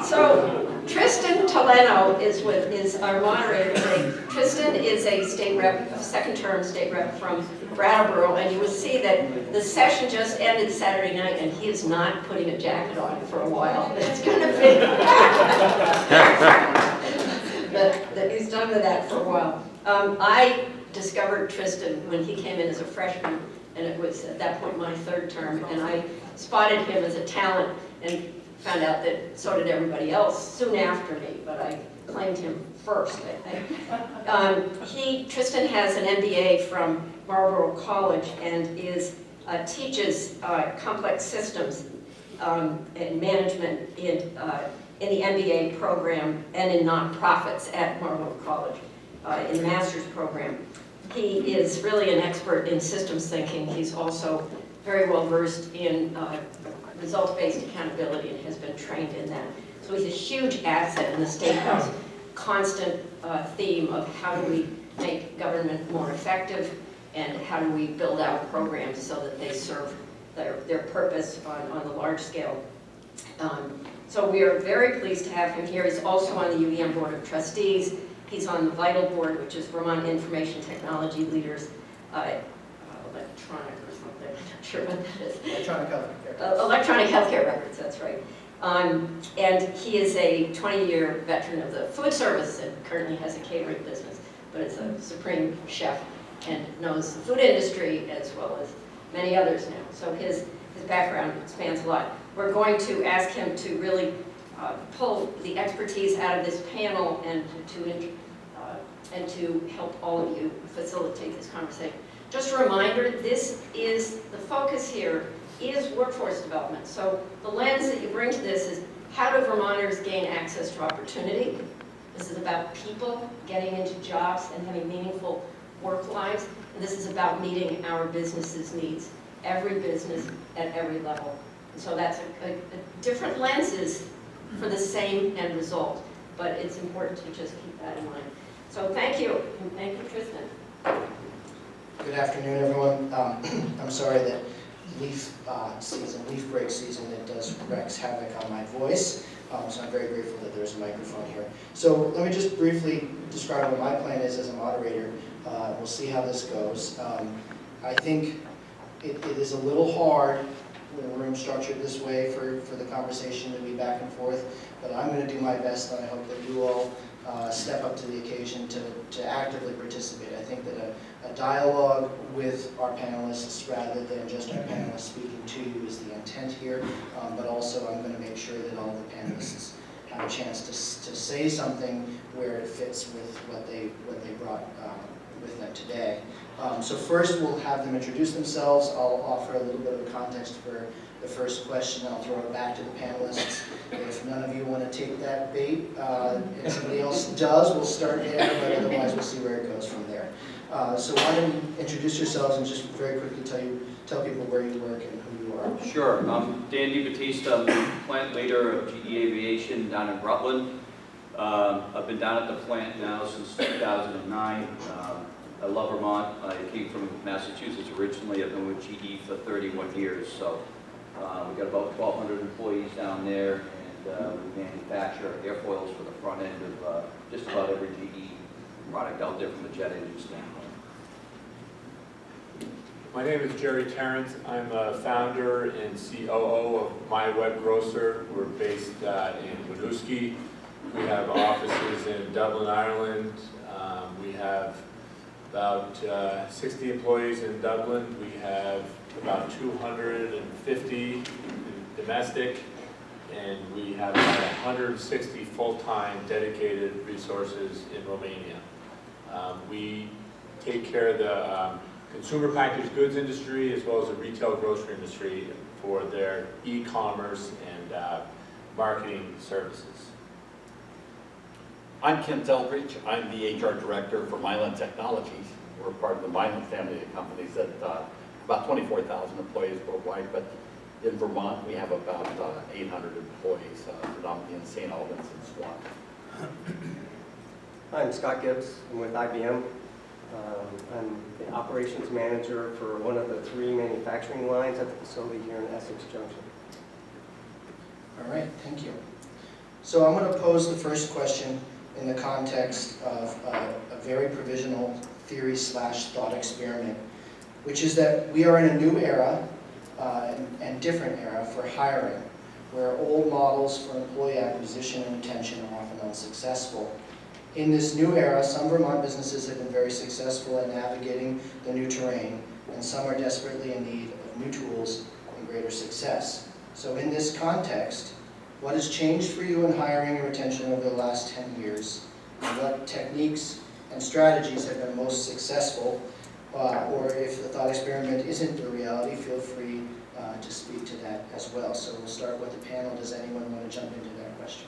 So Tristan Toleno is our moderator today. Tristan is a state rep, a second-term state rep from Brattleboro, and you will see that the session just ended Saturday night, and he is not putting a jacket on for a while. It's going to be that he's done with that for a while. I discovered Tristan when he came in as a freshman, and it was at that point my third term, and I spotted him as a talent and found out that so did everybody else soon after me, but I claimed him first, I think. Tristan has an MBA from Marlborough College and teaches complex systems and management in the MBA program and in nonprofits at Marlborough College in the master's program. He is really an expert in systems thinking. He's also very well versed in results-based accountability and has been trained in that. So he's a huge asset in the State House constant theme of how do we make government more effective and how do we build out programs so that they serve their purpose on the large scale. So we are very pleased to have him here. He's also on the UVM Board of Trustees. He's on the VITAL Board, which is Vermont Information Technology Leaders Electronic or something, I'm not sure what that is. Electronic healthcare. Electronic healthcare records, that's right. And he is a 20-year veteran of the food service and currently has a catering business, but is a supreme chef and knows the food industry as well as many others now. So his background spans a lot. We're going to ask him to really pull the expertise out of this panel and to help all of you facilitate this conversation. Just a reminder, the focus here is workforce development. So the lens that you bring to this is how do Vermonters gain access to opportunity? This is about people getting into jobs and having meaningful work lives. And this is about meeting our business's needs, every business at every level. And so that's a different lenses for the same end result, but it's important to just keep that in mind. So thank you, and thank you, Tristan. Good afternoon, everyone. I'm sorry that leaf break season, it does wreaks havoc on my voice. So I'm very grateful that there's a microphone here. So let me just briefly describe what my plan is as a moderator. We'll see how this goes. I think it is a little hard when the room's structured this way for the conversation to be back and forth, but I'm going to do my best, and I hope that you all step up to the occasion to actively participate. I think that a dialogue with our panelists rather than just our panelists speaking to you is the intent here, but also I'm going to make sure that all the panelists have a chance to say something where it fits with what they brought with them today. So first we'll have them introduce themselves. I'll offer a little bit of context for the first question. I'll throw it back to the panelists. If none of you want to take that bait and somebody else does, we'll start there, but otherwise we'll see where it goes from there. So why don't you introduce yourselves and just very quickly tell people where you work and who you are. Sure. I'm DiBattista. I'm the plant leader of GE Aviation down in Rutland. I've been down at the plant now since 2009. I love Vermont. I came from Massachusetts originally. I've been with GE for 31 years. So we've got about 1,200 employees down there, and we manufacture airfoils for the front end of just about every GE product out there from the jet engine standpoint. My name is Jerry Tarrant. I'm a founder and COO of MyWebGrocer. We're based in Winooski. We have offices in Dublin, Ireland. We have about 60 employees in Dublin. We have about 250 domestic, and we have about 160 full-time dedicated resources in Romania. We take care of the consumer packaged goods industry as well as the retail grocery industry for their e-commerce and marketing services. I'm Kent Eldridge. I'm the HR director for Mylan Technologies. We're part of the Mylan family of companies that about 24,000 employees worldwide, but in Vermont we have about 800 employees, predominantly in St. Albans and Swan. I'm Scott Gibbs. I'm with IBM. I'm the operations manager for one of the 3 manufacturing lines at the facility here in Essex Junction. All right, thank you. So I'm going to pose the first question in the context of a very provisional theory/thought experiment, which is that we are in a new era and different era for hiring, where old models for employee acquisition and retention are often unsuccessful. In this new era, some Vermont businesses have been very successful at navigating the new terrain, and some are desperately in need of new tools and greater success. So in this context, what has changed for you in hiring and retention over the last 10 years? And what techniques and strategies have been most successful? Or if the thought experiment isn't a reality, feel free to speak to that as well. So we'll start with the panel. Does anyone want to jump into that question?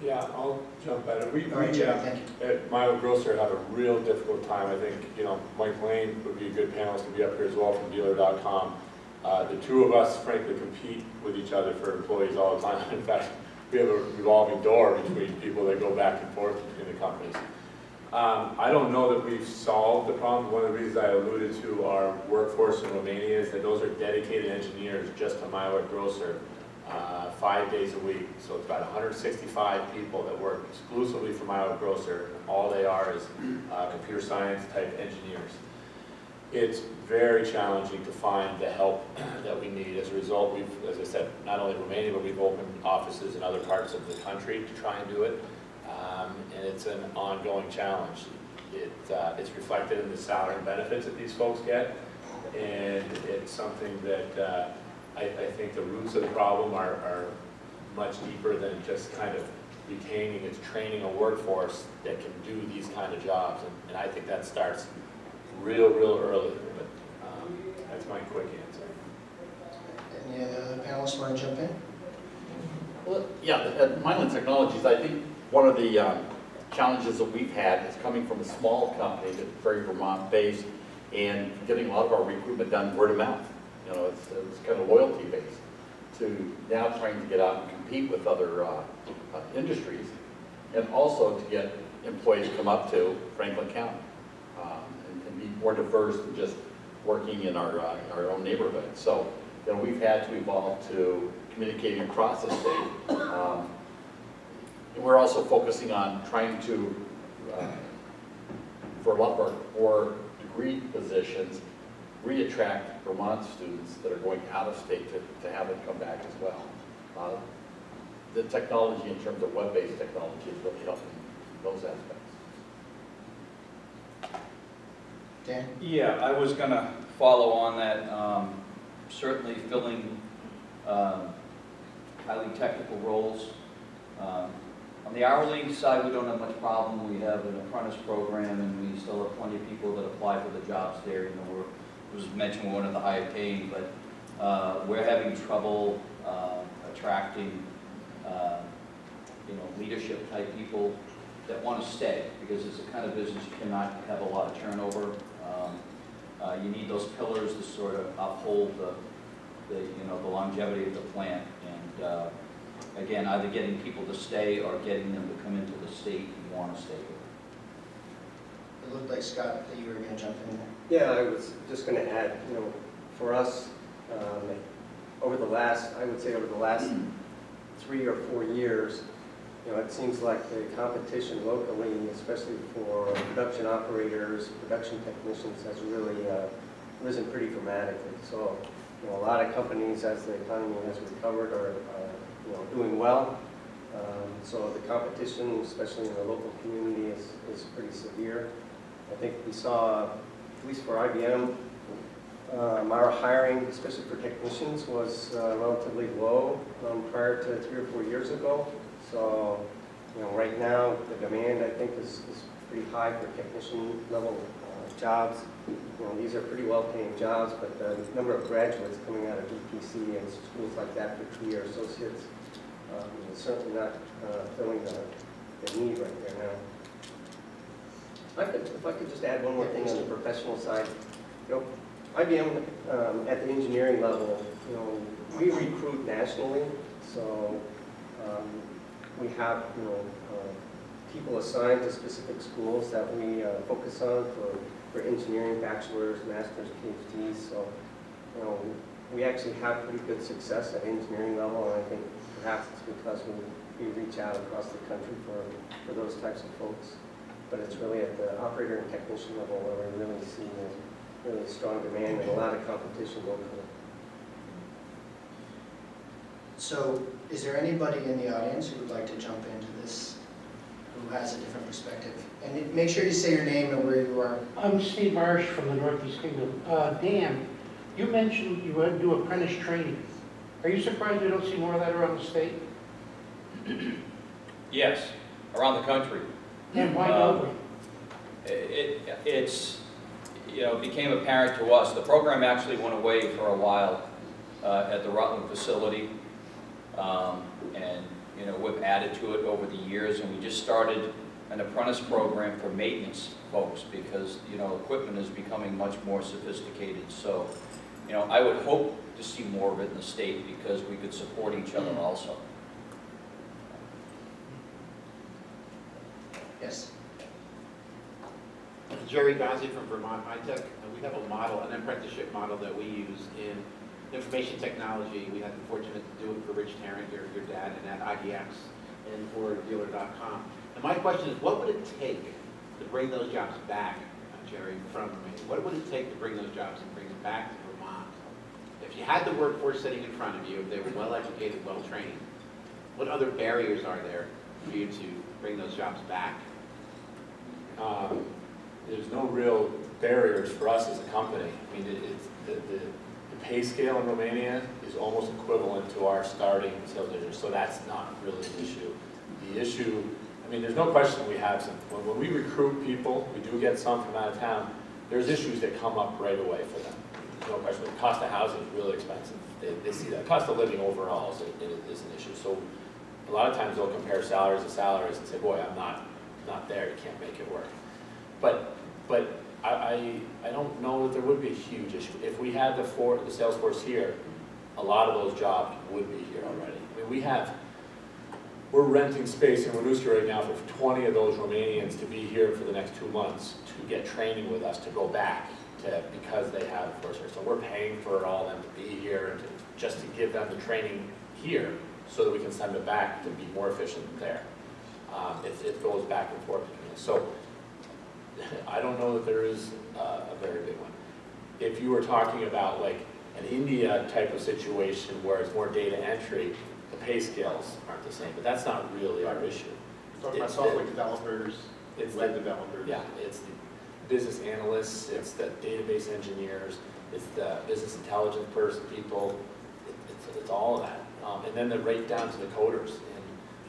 Yeah, I'll jump at it. We All right, Jerry, thank you. at MyWebGrocer have a real difficult time. I think, Mike Lane would be a good panelist to be up here as well from dealer.com. The two of us, frankly, compete with each other for employees all the time. In fact, we have a revolving door between people that go back and forth between the companies. I don't know that we've solved the problem. One of the reasons I alluded to our workforce in Romania is that those are dedicated engineers just to MyWebGrocer, 5 days a week. So it's about 165 people that work exclusively for MyWebGrocer, and all they are is computer science type engineers. It's very challenging to find the help that we need. As a result, we've, as I said, not only Romania, but we've opened offices in other parts of the country to try and do it. And it's an ongoing challenge. It's reflected in the salary and benefits that these folks get, and it's something that I think the roots of the problem are much deeper than just kind of retaining and training a workforce that can do these kind of jobs, and I think that starts real early, but that's my quick answer. Any other panelists want to jump in? Well, yeah, at Mylan Technologies, I think one of the challenges that we've had is coming from a small company that's very Vermont-based and getting a lot of our recruitment done word of mouth. It's kind of loyalty-based, to now trying to get out and compete with other industries, and also to get employees to come up to Franklin County and be more diverse than just working in our own neighborhood. So we've had to evolve to communicating across the state. We're also focusing on trying to, for a lot of our core degree positions, re-attract Vermont students that are going out of state to have them come back as well. The technology in terms of web-based technology is really helping those aspects. Dan? Yeah, I was going to follow on that. Certainly filling highly technical roles. On the hourly side, we don't have much problem. We have an apprentice program, and we still have plenty of people that apply for the jobs there. It was mentioned we're one of the higher paying, but we're having trouble attracting leadership type people that want to stay, because it's a kind of business you cannot have a lot of turnover. You need those pillars to sort of uphold the longevity of the plant, and again, either getting people to stay or getting them to come into the state and want to stay here. It looked like, Scott, that you were going to jump in there. Yeah, I was just going to add, for us, over the last 3 or 4 years, it seems like the competition locally, especially for production operators, production technicians, has really risen pretty dramatically. So, a lot of companies, as the economy has recovered, are doing well. So the competition, especially in the local community, is pretty severe. I think we saw, at least for IBM, our hiring, especially for technicians, was relatively low prior to 3 or 4 years ago. So, right now, the demand, I think, is pretty high for technician level jobs. These are pretty well-paying jobs, but the number of graduates coming out of EPC and schools like that for 2-year associates is certainly not filling the need right there now. If I could just add one more thing on the professional side. IBM at the engineering level, we recruit nationally, so we have people assigned to specific schools that we focus on for engineering, bachelor's, master's, PhDs. So we actually have pretty good success at engineering level, and I think perhaps it's because we reach out across the country for those types of folks. But it's really at the operator and technician level where we really see a really strong demand and a lot of competition locally. So is there anybody in the audience who would like to jump into this, who has a different perspective? And make sure you say your name and where you are. I'm Steve Marsh from the Northeast Kingdom. Dan, you mentioned you had to do apprentice training. Are you surprised you don't see more of that around the state? Yes, around the country. And why don't we? It's, it became apparent to us. The program actually went away for a while at the Rutland facility. And, we've added to it over the years, and we just started an apprentice program for maintenance folks because, equipment is becoming much more sophisticated. So, I would hope to see more of it in the state because we could support each other also. Yes. Jerry Gozzi from Vermont High Tech. We have a model, an apprenticeship model that we use in information technology. We had the fortunate to do it for Rich Tarrant, your dad, and at IDX and for dealer.com. And my question is, what would it take to bring those jobs back, Jerry, from me? What would it take to bring those jobs and bring them back to Vermont? If you had the workforce sitting in front of you, if they were well educated, well trained, what other barriers are there for you to bring those jobs back? There's no real barriers for us as a company. I mean, the pay scale in Romania is almost equivalent to our starting sales engineer, so that's not really an issue. The issue, I mean, there's no question we have some. When we recruit people, we do get some from out of town, there's issues that come up right away for them. There's no question. The cost of housing is really expensive. They see that. Cost of living overall is an issue. So a lot of times they'll compare salaries to salaries and say, boy, I'm not there, you can't make it work. But I don't know that there would be a huge issue. If we had the sales force here, a lot of those jobs would be here already. I mean, we're renting space in Winooski right now for 20 of those Romanians to be here for the next 2 months to get training with us to go back because they have a force here. So we're paying for all of them to be here and just to give them the training here so that we can send them back to be more efficient there. It goes back and forth. So I don't know that there is a very big one. If you were talking about like an India type of situation where it's more data entry, the pay scales aren't the same, but that's not really our issue. Talking about software developers, web developers. Yeah, it's the business analysts, it's the database engineers, it's the business intelligence people, it's all of that. And then right down to the coders. And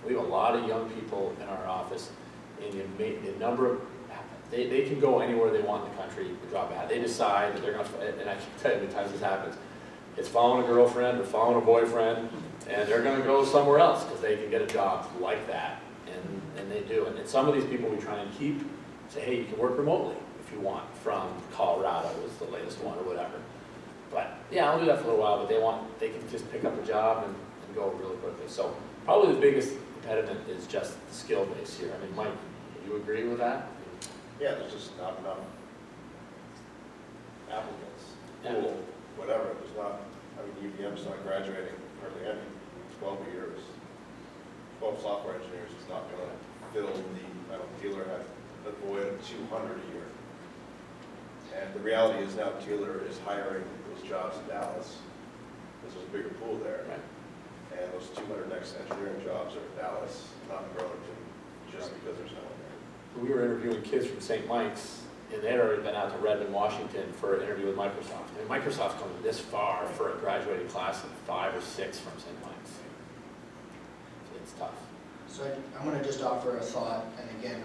we have a lot of young people in our office, and the number of They can go anywhere they want in the country to drop a hat. They decide that they're going to, and I can tell you how many times this happens. It's following a girlfriend or following a boyfriend, and they're going to go somewhere else because they can get a job like that, and they do. And some of these people we try and keep, say, hey, you can work remotely if you want from Colorado is the latest one or whatever. But yeah, I'll do that for a little while, but they can just pick up a job and go really quickly. So probably the biggest impediment is just the skill base here. I mean, Mike, do you agree with that? Yeah, there's just not enough applicants, Yeah. pool, whatever. There's not, I mean, UVM's not graduating hardly any, 12 years. 12 software engineers is not going to fill Dealer had a void of 200 a year. And the reality is now Dealer is hiring those jobs in Dallas, because there's a bigger pool there. Right. And those 200 next engineering jobs are in Dallas, not in Burlington, just because there's no one there. We were interviewing kids from St. Mike's, and they'd already been out to Redmond, Washington for an interview with Microsoft. And Microsoft's coming this far for a graduating class of 5 or 6 from St. Mike's. It's tough. So I'm going to just offer a thought, and again,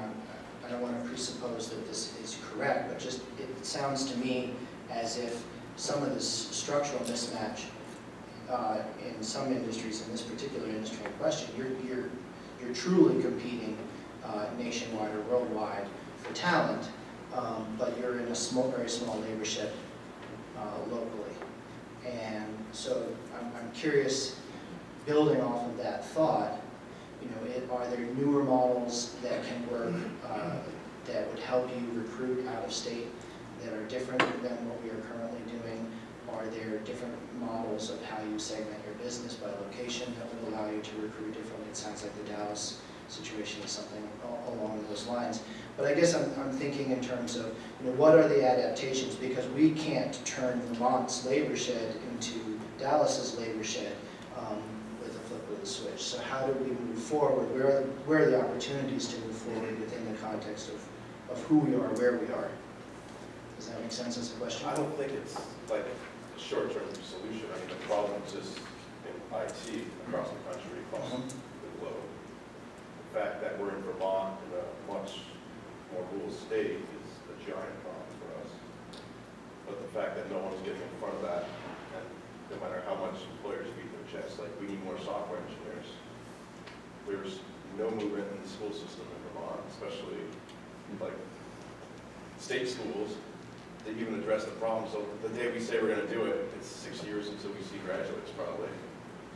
I don't want to presuppose that this is correct, but just it sounds to me as if some of this structural mismatch in some industries, in this particular industry in question, you're truly competing nationwide or worldwide for talent, but you're in a very small laborship locally. And so I'm curious, building off of that thought, are there newer models that can work that would help you recruit out of state that are different than what we are currently doing? Are there different models of how you segment your business by location that would allow you to recruit differently? It sounds like the Dallas situation is something along those lines. But I guess I'm thinking in terms of, what are the adaptations? Because we can't turn Vermont's labor shed into Dallas's labor shed with a flip of the switch. So how do we move forward? Where are the opportunities to move forward within the context of who we are, where we are? Does that make sense as a question? I don't think it's like a short-term solution. I mean, the problem exists in IT across the country, across the globe. The fact that we're in Vermont, in a much more rural state, is a giant problem for us. But the fact that no one's getting in front of that, and no matter how much employers beat their chests, like, we need more software engineers. There's no movement in the school system in Vermont, especially like state schools, to even address the problem. So the day we say we're going to do it, it's 6 years until we see graduates probably.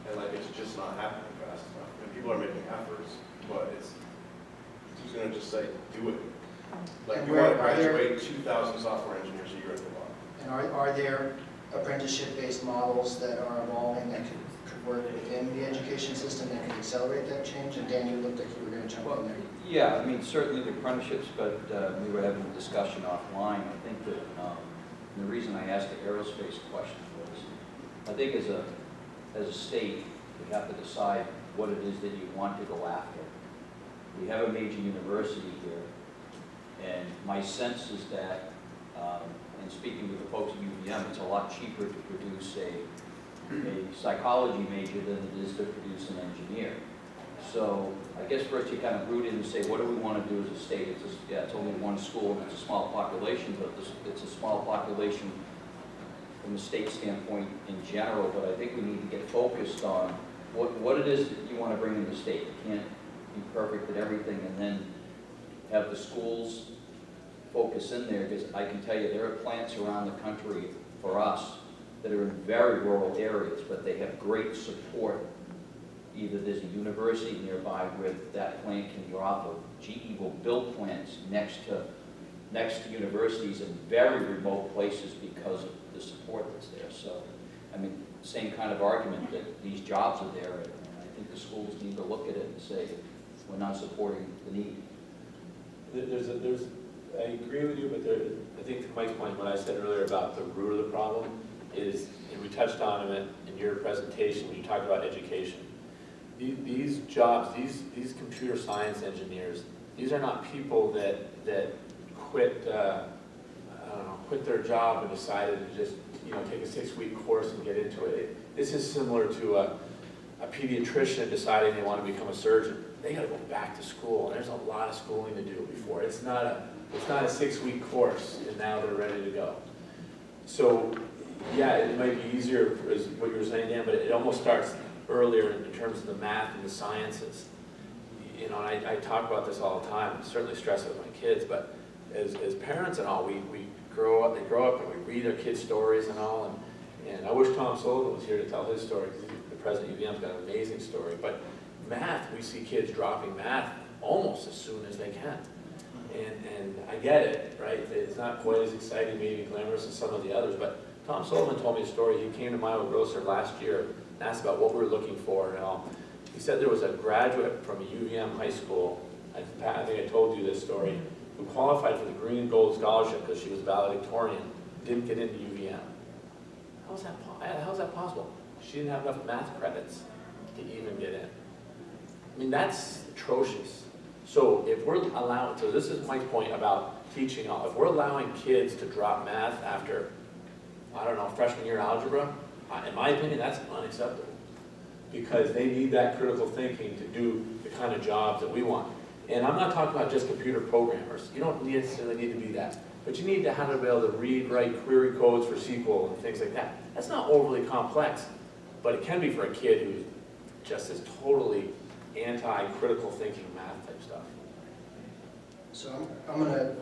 And like, it's just not happening fast enough. And people are making efforts, but it's, who's going to just say, do it? Like, And you want to are there- graduate 2,000 software engineers a year at Vermont. And are there apprenticeship-based models that are evolving that could work within the education system that could accelerate that change? And Dan, you looked like you were going to jump in there. Yeah, I mean, certainly the apprenticeships, but we were having a discussion offline. I think that the reason I asked the aerospace question was, I think as a state, we have to decide what it is that you want to go after. We have a major university here, and my sense is that, and speaking with the folks at UVM, it's a lot cheaper to produce a psychology major than it is to produce an engineer. So I guess first you kind of root in and say, what do we want to do as a state? It's only one school and it's a small population, but it's a small population from a state standpoint in general. But I think we need to get focused on what it is that you want to bring in the state. You can't be perfect at everything and then have the schools focus in there, because I can tell you there are plants around the country for us that are in very rural areas, but they have great support. Either there's a university nearby where that plant can drop, or GE will build plants next to universities in very remote places because of the support that's there. So, I mean, same kind of argument that these jobs are there, and I think the schools need to look at it and say, we're not supporting the need. I agree with you, but I think to Mike's point, what I said earlier about the root of the problem is, and we touched on it in your presentation when you talked about education. These jobs, these computer science engineers, these are not people that quit quit their job and decided to just take a 6-week course and get into it. This is similar to a pediatrician deciding they want to become a surgeon. They got to go back to school. There's a lot of schooling to do before. It's not a 6-week course and now they're ready to go. So yeah, it might be easier, as what you were saying, Dan, but it almost starts earlier in terms of the math and the sciences. And I talk about this all the time, certainly stress it with my kids, but as parents and all, they grow up and we read their kids' stories and all, and I wish Tom Sullivan was here to tell his story, because the president of UVM's got an amazing story. But math, we see kids dropping math almost as soon as they can. And I get it, right? It's not quite as exciting, maybe glamorous as some of the others, but Tom Sullivan told me a story. He came to MyWebGrocer last year and asked about what we were looking for and all. He said there was a graduate from a UVM high school, I think I told you this story, who qualified for the Green and Gold Scholarship because she was valedictorian, didn't get into UVM. How's that possible? She didn't have enough math credits to even get in. I mean, that's atrocious. So if we're allowing, so this is my point about teaching, if we're allowing kids to drop math after, I don't know, freshman year algebra, in my opinion, that's unacceptable. Because they need that critical thinking to do the kind of jobs that we want. And I'm not talking about just computer programmers. You don't necessarily need to be that. But you need to have to be able to read, write query codes for SQL and things like that. That's not overly complex, but it can be for a kid who just is totally anti-critical thinking math type stuff. So I'm going to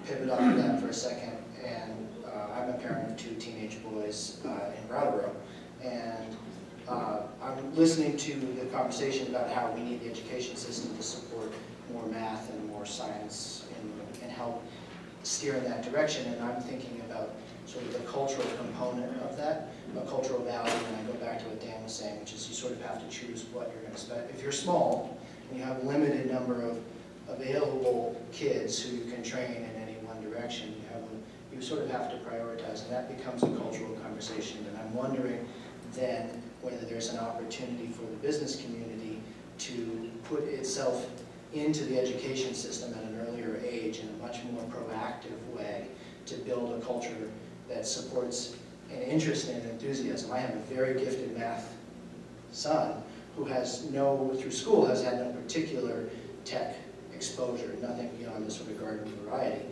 pivot off of that for a second. And I'm a parent of 2 teenage boys in Brattleboro. And I'm listening to the conversation about how we need the education system to support more math and more science and help steer in that direction, and I'm thinking about sort of the cultural component of that, a cultural value, and I go back to what Dan was saying, which is you sort of have to choose what you're going to spend. If you're small, and you have a limited number of available kids who you can train in any one direction, you sort of have to prioritize, and that becomes a cultural conversation. And I'm wondering then whether there's an opportunity for the business community to put itself into the education system at an earlier age in a much more proactive way to build a culture that supports an interest and enthusiasm. I have a very gifted math son who through school has had no particular tech exposure, nothing beyond the sort of garden variety.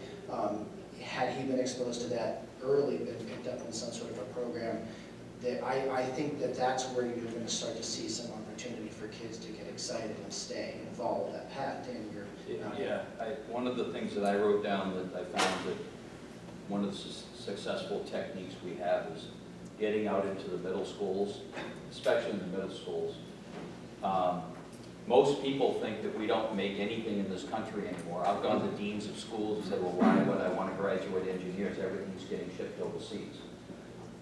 Had he been exposed to that early, been picked up in some sort of a program, that I think that's where you're going to start to see some opportunity for kids to get excited and stay and follow that path. And One of the things that I wrote down that I found that one of the successful techniques we have is getting out into the middle schools, especially in the middle schools. Most people think that we don't make anything in this country anymore. I've gone to deans of schools and said, well, why would I want to graduate engineers? Everything's getting shipped overseas.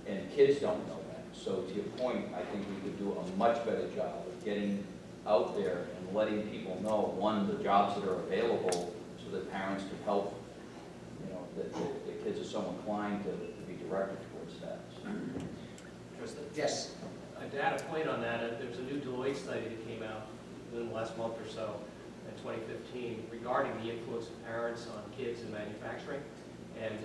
And kids don't know that. So to your point, I think we could do a much better job of getting out there and letting people know, one, the jobs that are available so that parents can help, that the kids are so inclined to be directed towards that. Tristan? Yes. A data point on that, there's a new Deloitte study that came out within the last month or so, in 2015, regarding the influence of parents on kids in manufacturing. And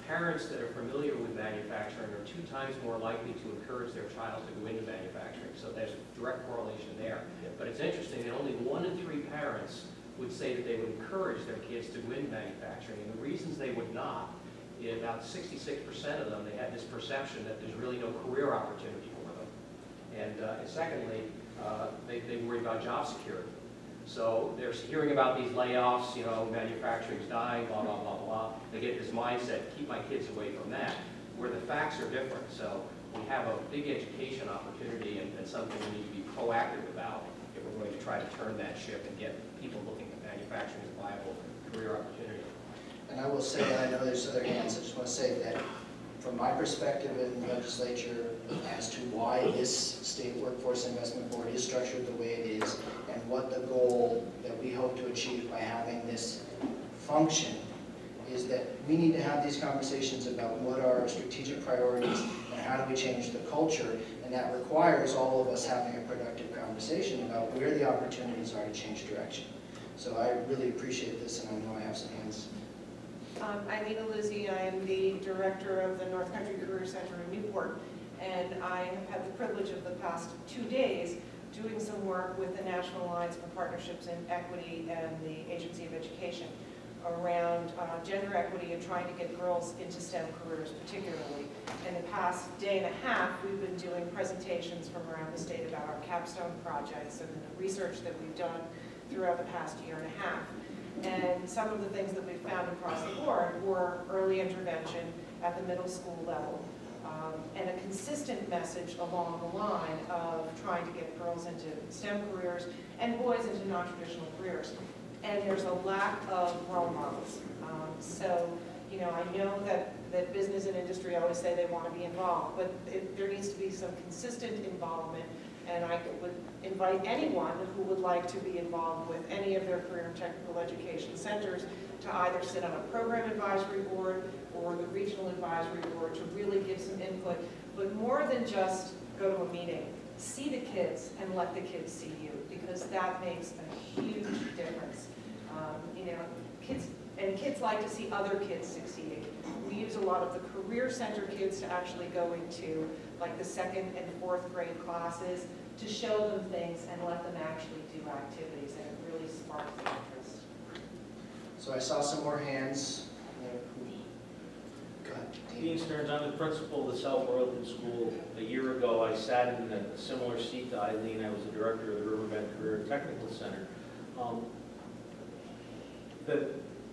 parents that are familiar with manufacturing are 2 times more likely to encourage their child to go into manufacturing. So there's a direct correlation there. But it's interesting that only 1 in 3 parents would say that they would encourage their kids to go into manufacturing. And the reasons they would not, about 66% of them, they had this perception that there's really no career opportunity for them. And secondly, they worry about job security. So they're hearing about these layoffs, manufacturing's dying, blah, blah, blah, blah. They get this mindset, keep my kids away from that, where the facts are different. So we have a big education opportunity and something we need to be proactive about if we're going to try to turn that ship and get people looking at manufacturing as a viable career opportunity. And I will say, and I know there's other hands, I just want to say that from my perspective in the legislature as to why this state workforce investment board is structured the way it is and what the goal that we hope to achieve by having this function is that we need to have these conversations about what are our strategic priorities and how do we change the culture, and that requires all of us having a productive conversation about where the opportunities are to change direction. So I really appreciate this, and I know I have some hands. I'm Nina Lizzie. I am the director of the North Country Career Center in Newport, and I have had the privilege of the past 2 days doing some work with the National Alliance for Partnerships in Equity and the Agency of Education around gender equity and trying to get girls into STEM careers particularly. In the past day and a half, we've been doing presentations from around the state about our capstone projects and the research that we've done throughout the past year and a half. And some of the things that we found across the board were early intervention at the middle school level, and a consistent message along the line of trying to get girls into STEM careers and boys into non-traditional careers. And there's a lack of role models. I know that business and industry always say they want to be involved, but there needs to be some consistent involvement. And I would invite anyone who would like to be involved with any of their career and technical education centers to either sit on a program advisory board or the regional advisory board to really give some input. But more than just go to a meeting, see the kids and let the kids see you, because that makes a huge difference. Kids like to see other kids succeeding. We use a lot of the career center kids to actually go into like the 2nd and 4th grade classes to show them things and let them actually do activities, and it really sparks the interest. So I saw some more hands. Go ahead, Dean Stearns, I'm the principal of the South Rutland School. A year ago, I sat in a similar seat to Eileen. I was the director of the Riverbend Career and Technical Center.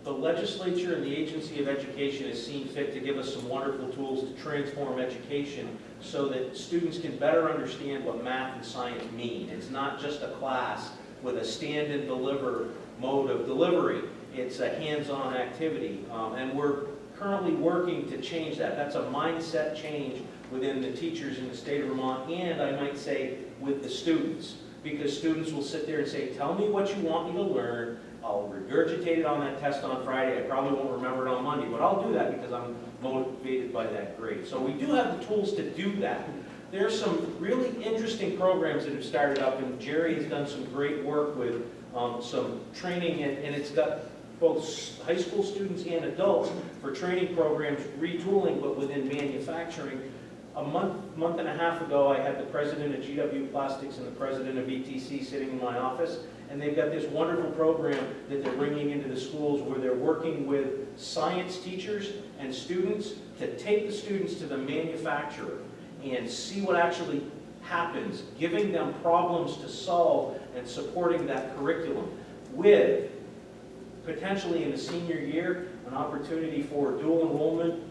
The legislature and the Agency of Education has seen fit to give us some wonderful tools to transform education so that students can better understand what math and science mean. It's not just a class with a stand and deliver mode of delivery. it's a hands-on activity. And we're currently working to change that. That's a mindset change within the teachers in the state of Vermont, and I might say with the students. Because students will sit there and say, tell me what you want me to learn. I'll regurgitate it on that test on Friday. I probably won't remember it on Monday, but I'll do that because I'm motivated by that grade. So we do have the tools to do that. There's some really interesting programs that have started up, and Jerry has done some great work with some training, and it's got both high school students and adults for training programs, retooling, but within manufacturing. A month and a half ago, I had the president of GW Plastics and the president of ETC sitting in my office, and they've got this wonderful program that they're bringing into the schools where they're working with science teachers and students to take the students to the manufacturer and see what actually happens, giving them problems to solve and supporting that curriculum with potentially in the senior year an opportunity for dual enrollment.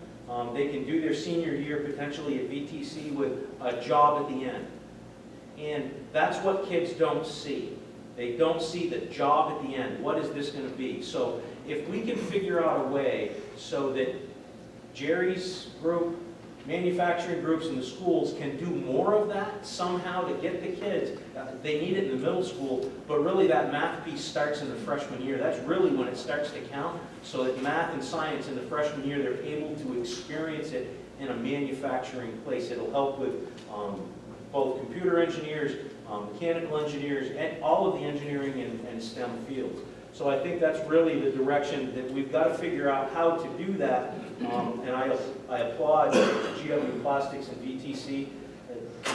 They can do their senior year potentially at VTC with a job at the end. And that's what kids don't see. They don't see the job at the end. What is this going to be? So if we can figure out a way so that Jerry's group, manufacturing groups in the schools can do more of that somehow to get the kids. They need it in the middle school, but really that math piece starts in the freshman year. That's really when it starts to count, so that math and science in the freshman year, they're able to experience it in a manufacturing place. It'll help with both computer engineers, mechanical engineers, and all of the engineering and STEM fields. So I think that's really the direction that we've got to figure out how to do that. And I applaud GW Plastics and VTC.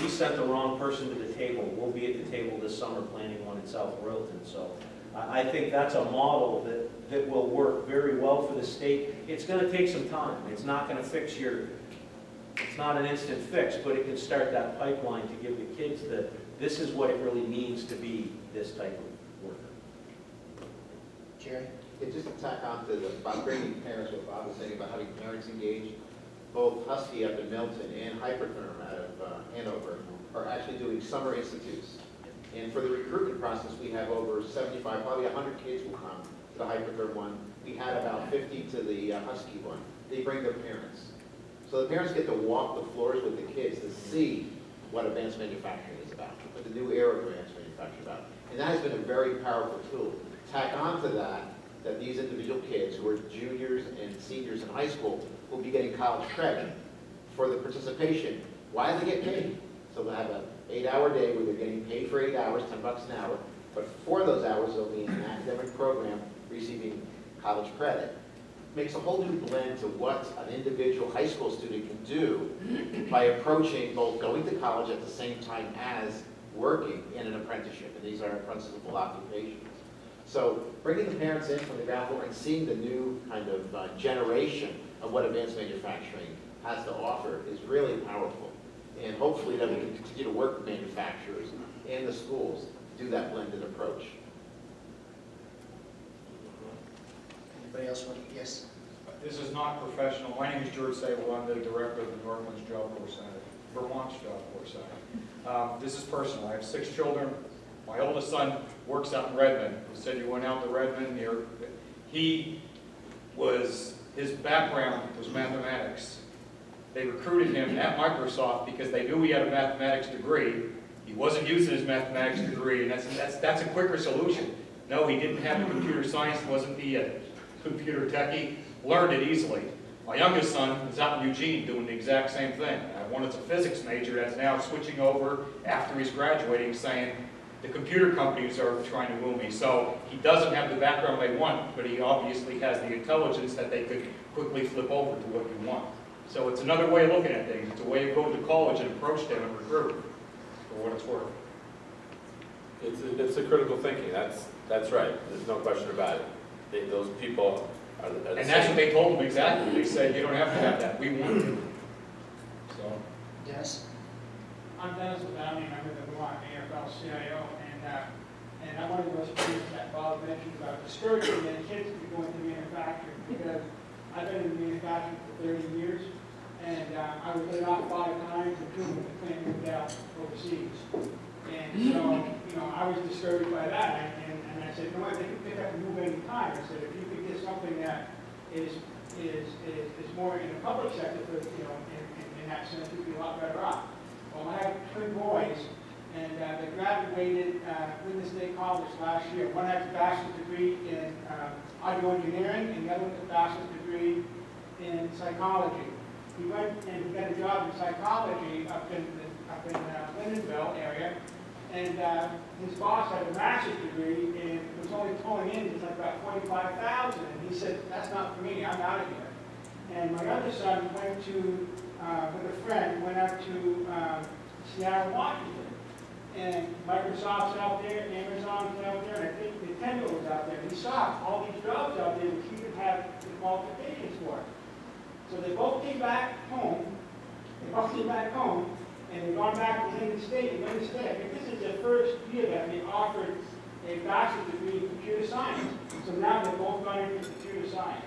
We sent the wrong person to the table. We'll be at the table this summer planning one in South Rutland. So I think that's a model that will work very well for the state. It's going to take some time. It's not going to fix it's not an instant fix, but it can start that pipeline to give the kids that this is what it really means to be this type of worker. Jerry? Yeah, just to tack on to about bringing parents, what Bob was saying about having parents engaged, both Husky up in Milton and Hypertherm out of Hanover are actually doing summer institutes. And for the recruitment process, we have over 75, probably 100 kids will come to the Hypertherm one. We had about 50 to the Husky one. They bring their parents. So the parents get to walk the floors with the kids to see what advanced manufacturing is about, what the new era of advanced manufacturing is about. And that has been a very powerful tool. Tack on to that these individual kids who are juniors and seniors in high school will be getting college credit for the participation. Why do they get paid? So they'll have an 8-hour day where they're getting paid for 8 hours, $10 an hour, but for those hours they'll be in an academic program receiving college credit. Makes a whole new blend to what an individual high school student can do by approaching both going to college at the same time as working in an apprenticeship, and these are apprenticeable occupations. So bringing the parents in from the ground floor and seeing the new kind of generation of what advanced manufacturing has to offer is really powerful. And hopefully that we can continue to work with manufacturers and the schools to do that blended approach. Anybody else want to? Yes? This is not professional. My name is George Sable. I'm the director of the Northland's Job Corps Center, Vermont's Job Corps Center. This is personal. I have 6 children. My oldest son works out in Redmond. He said you went out to Redmond. His background was mathematics. They recruited him at Microsoft because they knew he had a mathematics degree. He wasn't using his mathematics degree, and that's a quicker solution. No, he didn't have a computer science, wasn't he a computer techie, learned it easily. My youngest son is out in Eugene doing the exact same thing. I have one that's a physics major that's now switching over after he's graduating saying, the computer companies are trying to woo me. So he doesn't have the background they want, but he obviously has the intelligence that they could quickly flip over to what you want. So it's another way of looking at things. It's a way of going to college and approach them and recruit, for what it's worth. It's a critical thinking. That's right. There's no question about it. Those people are the And that's what they told him exactly. They said, you don't have to have that. We want it. So. Dennis? I'm Dennis Ladowny, I'm with the Vermont AFL-CIO, and I wanted to respond to that Bob mentioned about discouraging the kids to going to manufacturing, because I've been in manufacturing for 30 years, and I was laid off 5 times, and 2 when the plant moved out overseas. And so, you know, I was discouraged by that, and I said, you know what, they can pick up and move any time. I said, if you could get something that is more in the public sector, for, you know, in that sense, you'd be a lot better off. Well, I have twin boys, and they graduated Witness State College last year. One has a bachelor's degree in audio engineering, and the other one has a bachelor's degree in psychology. He went and he got a job in psychology up in Lindenville area, and his boss had a master's degree and was only pulling in just like about $45,000. And he said, "That's not for me. I'm out of here." And my other son went to with a friend, went out to Seattle, Washington. And Microsoft's out there, Amazon's out there, and I think Nintendo was out there. He saw all these jobs out there which he could have the qualifications for. So they both came back home. And they've gone back to Lincoln State. And Lincoln State, I think this is their first year that they offered a bachelor's degree in computer science. So now they've both gone into computer science.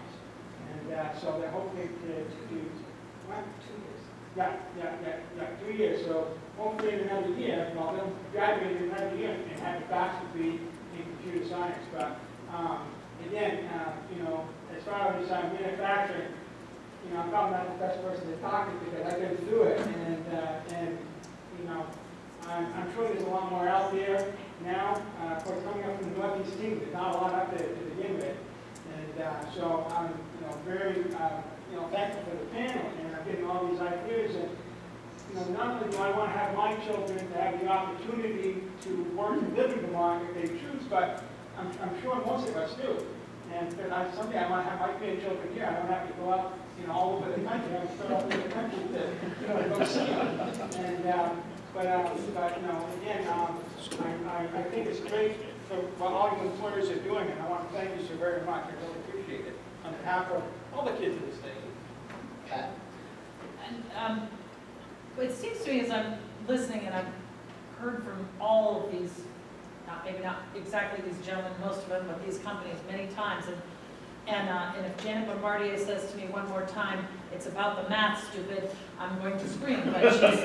And so they're hoping to 2 years. What? 2 years. Yeah, 2 years. So hopefully in another year, well, they'll graduate in another year and have a bachelor's degree in computer science. But again, you know, as far as manufacturing, you know, I'm probably not the best person to talk to because I've been through it, and you know, I'm sure there's a lot more out there now. Of course, coming up from the Northeast team, there's not a lot up there to begin with, and so I'm, you know, very, you know, thankful for the panel, and I'm getting all these ideas. And you know, not only do I want to have my children to have the opportunity to work and live in Vermont if they choose, but I'm sure most of us do. And someday I want to have my grandchildren here. I don't have to go out, you know, all over the country. I can start all over the country to, you know, to go see them. And but you know, again, I think it's great for what all you employers are doing, and I want to thank you so very much. I really appreciate it on behalf of all the kids in the state. Pat? And it seems to me as I'm listening, and I've heard from all of these, maybe not exactly these gentlemen, most of them, but these companies many times. And if Janet Bombardier says to me one more time, "It's about the math, stupid," I'm going to scream. But she's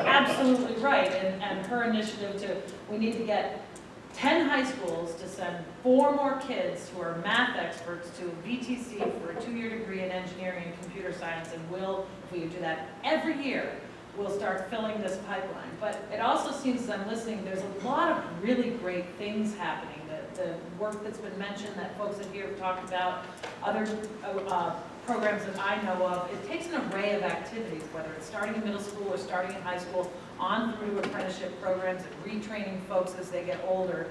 absolutely right. And her initiative we need to get 10 high schools to send 4 more kids who are math experts to VTC for a 2-year degree in engineering and computer science. And if we do that every year, we'll start filling this pipeline. But it also seems, as I'm listening, there's a lot of really great things happening. The work that's been mentioned that folks in here have talked about, other programs that I know of, it takes an array of activities, whether it's starting in middle school or starting in high school, on through apprenticeship programs and retraining folks as they get older.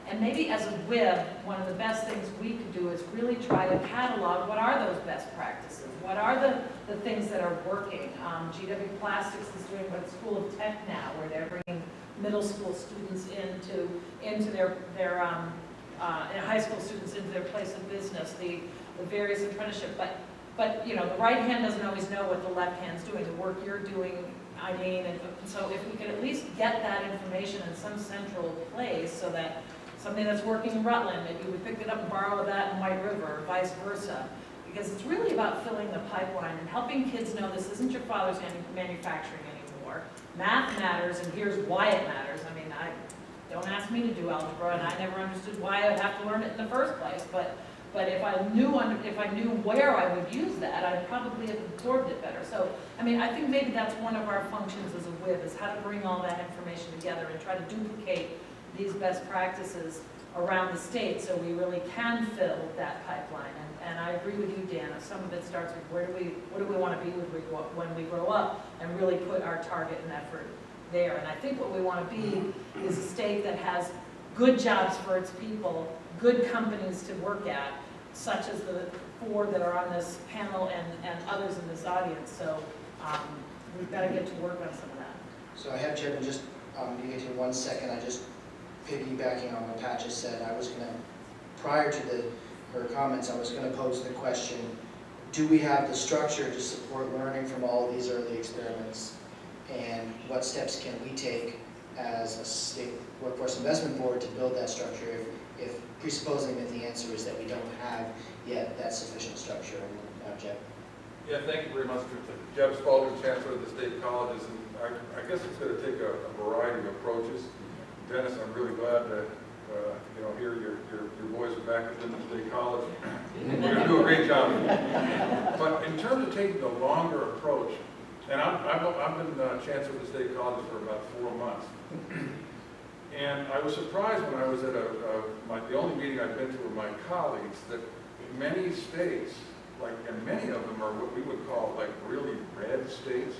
And maybe as a WIB, one of the best things we could do is really try to catalog what are those best practices, what are the things that are working. GW Plastics is doing what School of Tech now, where they're bringing middle school students into their high school students into their place of business, the various apprenticeship. But you know, the right hand doesn't always know what the left hand's doing. The work you're doing, Eileen, and so if we could at least get that information in some central place, so that something that's working in Rutland, maybe we pick it up and borrow that in White River, or vice versa. Because it's really about filling the pipeline and helping kids know this isn't your father's manufacturing anymore. Math matters, and here's why it matters. I mean, don't ask me to do algebra, and I never understood why I'd have to learn it in the first place. But if I knew where I would use that, I'd probably have absorbed it better. So, I mean, I think maybe that's one of our functions as a WIB, is how to bring all that information together and try to duplicate these best practices around the state, so we really can fill that pipeline. And I agree with you, Dan. Some of it starts with what do we want to be when we grow up, and really put our target and effort there. And I think what we want to be is a state that has good jobs for its people, good companies to work at, such as the 4 that are on this panel and others in this audience. So we've got to get to work on some of that. So I have, Chairman, just you get to 1 second. I just piggybacking on what Pat just said. I was going to, prior to her comments, I was going to pose the question: do we have the structure to support learning from all of these early experiments? And what steps can we take as a state workforce investment board to build that structure, if presupposing that the answer is that we don't have yet that sufficient structure? And Jeff? Yeah, thank you very much. Gibbs, Chancellor of the State Colleges, and I guess it's going to take a variety of approaches. Dennis, I'm really glad that hear your boys are back at the State College. We're going to do a great job. But in terms of taking the longer approach, and I've been Chancellor of the State College for about 4 months, and I was surprised when I was at the only meeting I've been to with my colleagues that in many states, and many of them are what we would call like really red states,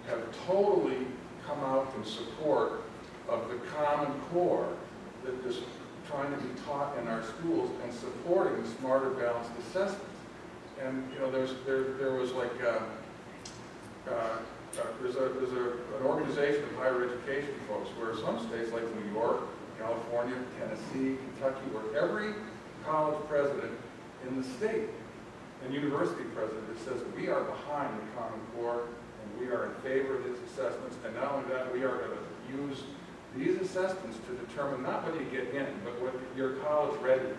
have totally come out in support of the Common Core that is trying to be taught in our schools and supporting smarter balanced assessments. And there was like there's an organization of higher education folks where some states like New York, California, Tennessee, Kentucky, where every college president in the state and university president that says we are behind the Common Core and we are in favor of these assessments, and not only that, we are going to use these assessments to determine not whether you get in, but what your college readiness.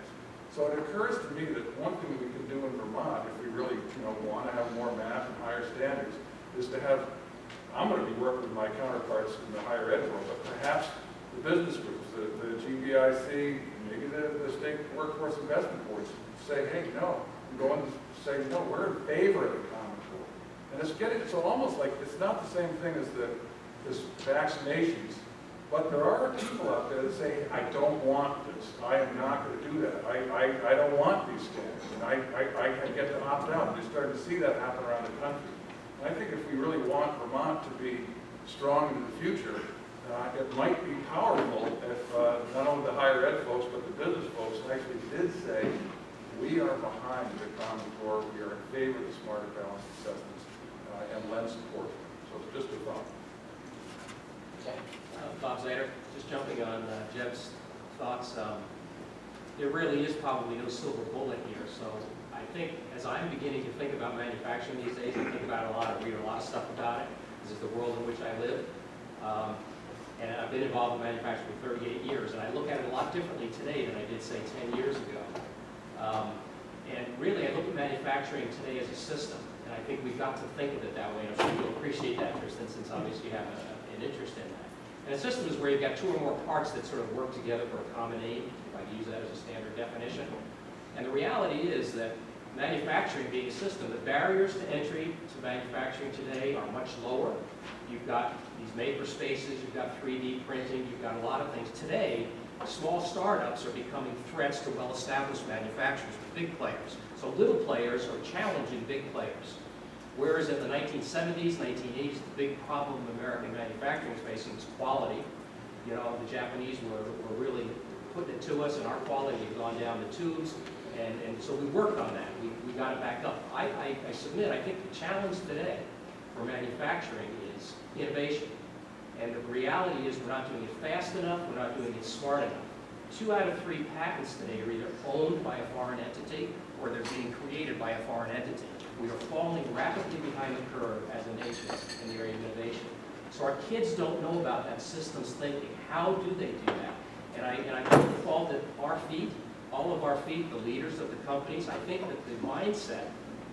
So it occurs to me that one thing we can do in Vermont, if we really want to have more math and higher standards, is to have, I'm going to be working with my counterparts in the higher ed world, but perhaps the business groups, the GBIC, maybe the state workforce investment boards say, hey, no, go and say, no, we're in favor of the Common Core. And it's almost like it's not the same thing as this vaccinations, but there are people out there that say, I don't want this. I am not going to do that. I don't want these standards. And I can get to opt out. We're starting to see that happen around the country. And I think if we really want Vermont to be strong in the future, it might be powerful if not only the higher ed folks, but the business folks actually did say, we are behind the Common Core. We are in favor of the smarter balanced assessments and lend support. So it's just a thought. Okay. Bob Zader, just jumping on Jeb's thoughts. There really is probably no silver bullet here. So I think as I'm beginning to think about manufacturing these days, I think about it a lot. I read a lot of stuff about it. This is the world in which I live. And I've been involved in manufacturing for 38 years, and I look at it a lot differently today than I did, say, 10 years ago. And really, I look at manufacturing today as a system, and I think we've got to think of it that way. And I'm sure you'll appreciate that, Tristan, since obviously you have an interest in that. And a system is where you've got 2 or more parts that sort of work together for a common aim, if I can use that as a standard definition. And the reality is that manufacturing being a system, the barriers to entry to manufacturing today are much lower. You've got these maker spaces, you've got 3D printing, you've got a lot of things. Today, small startups are becoming threats to well-established manufacturers, the big players. So little players are challenging big players. Whereas in the 1970s, 1980s, the big problem American manufacturing is facing is quality. The Japanese were really putting it to us, and our quality had gone down the tubes. And so we worked on that. We got it back up. I submit, I think the challenge today for manufacturing is innovation. And the reality is we're not doing it fast enough, we're not doing it smart enough. 2 out of 3 patents today are either owned by a foreign entity or they're being created by a foreign entity. We are falling rapidly behind the curve as a nation in the area of innovation. So our kids don't know about that systems thinking. How do they do that? And I put the fault at our feet, all of our feet, the leaders of the companies. I think that the mindset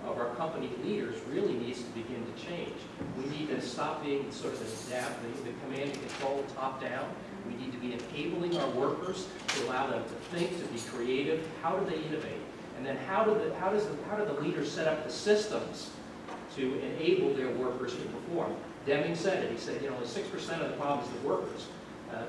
of our company leaders really needs to begin to change. We need to stop being sort of the command and control top down. We need to be enabling our workers to allow them to think, to be creative. How do they innovate? And then how do the leaders set up the systems to enable their workers to perform? Deming said it. He said, only 6% of the problem is the workers.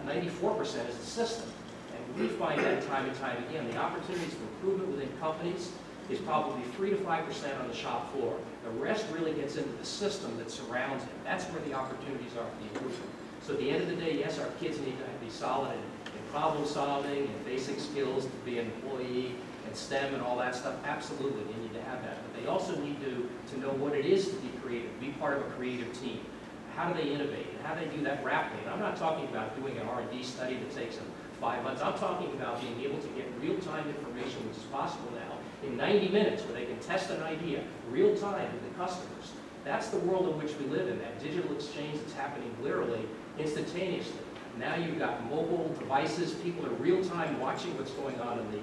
94% is the system. And we find that time and time again. The opportunities for improvement within companies is probably 3 to 5% on the shop floor. The rest really gets into the system that surrounds it. That's where the opportunities are for the improvement. So at the end of the day, yes, our kids need to be solid in problem solving and basic skills to be an employee and STEM and all that stuff. Absolutely, they need to have that. But they also need to know what it is to be creative, be part of a creative team. How do they innovate? And how do they do that rapidly? And I'm not talking about doing an R&D study that takes them 5 months. I'm talking about being able to get real-time information, which is possible now, in 90 minutes, where they can test an idea real-time with the customers. That's the world in which we live in, that digital exchange that's happening literally instantaneously. Now you've got mobile devices. People are real-time watching what's going on the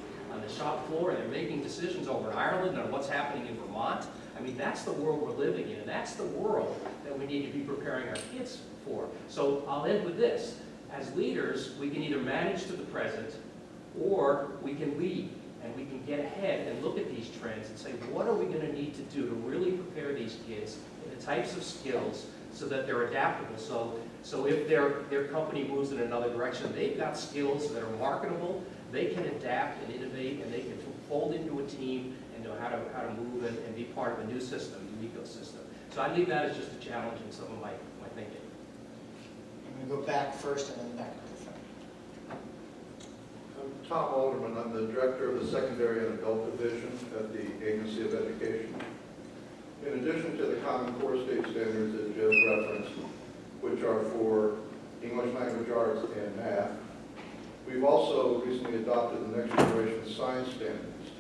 shop floor, and they're making decisions over in Ireland on what's happening in Vermont. I mean, that's the world we're living in, and that's the world that we need to be preparing our kids for. So I'll end with this. As leaders, we can either manage to the present, or we can lead, and we can get ahead and look at these trends and say, what are we going to need to do to really prepare these kids in the types of skills so that they're adaptable. So if their company moves in another direction, they've got skills that are marketable, they can adapt and innovate, and they can fold into a team and know how to move and be part of a new system, new ecosystem. So I leave that as just a challenge in some of my thinking. I'm going to go back first and then back up to the front. I'm Tom Alderman. I'm the director of the Secondary and Adult Division at the Agency of Education. In addition to the Common Core State Standards that Gibbs referenced, which are for English Language Arts and math, we've also recently adopted the Next Generation Science Standards.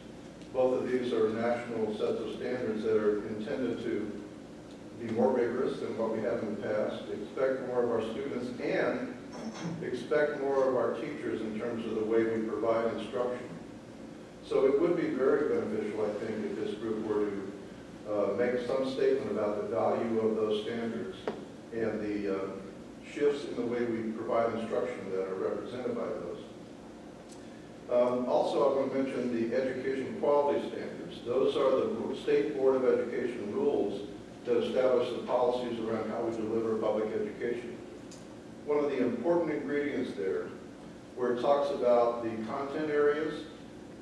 Both of these are national sets of standards that are intended to be more rigorous than what we have in the past, expect more of our students, and expect more of our teachers in terms of the way we provide instruction. So it would be very beneficial, I think, if this group were to make some statement about the value of those standards and the shifts in the way we provide instruction that are represented by those. Also, I want to mention the education quality standards. Those are the State Board of Education rules that establish the policies around how we deliver public education. One of the important ingredients there, where it talks about the content areas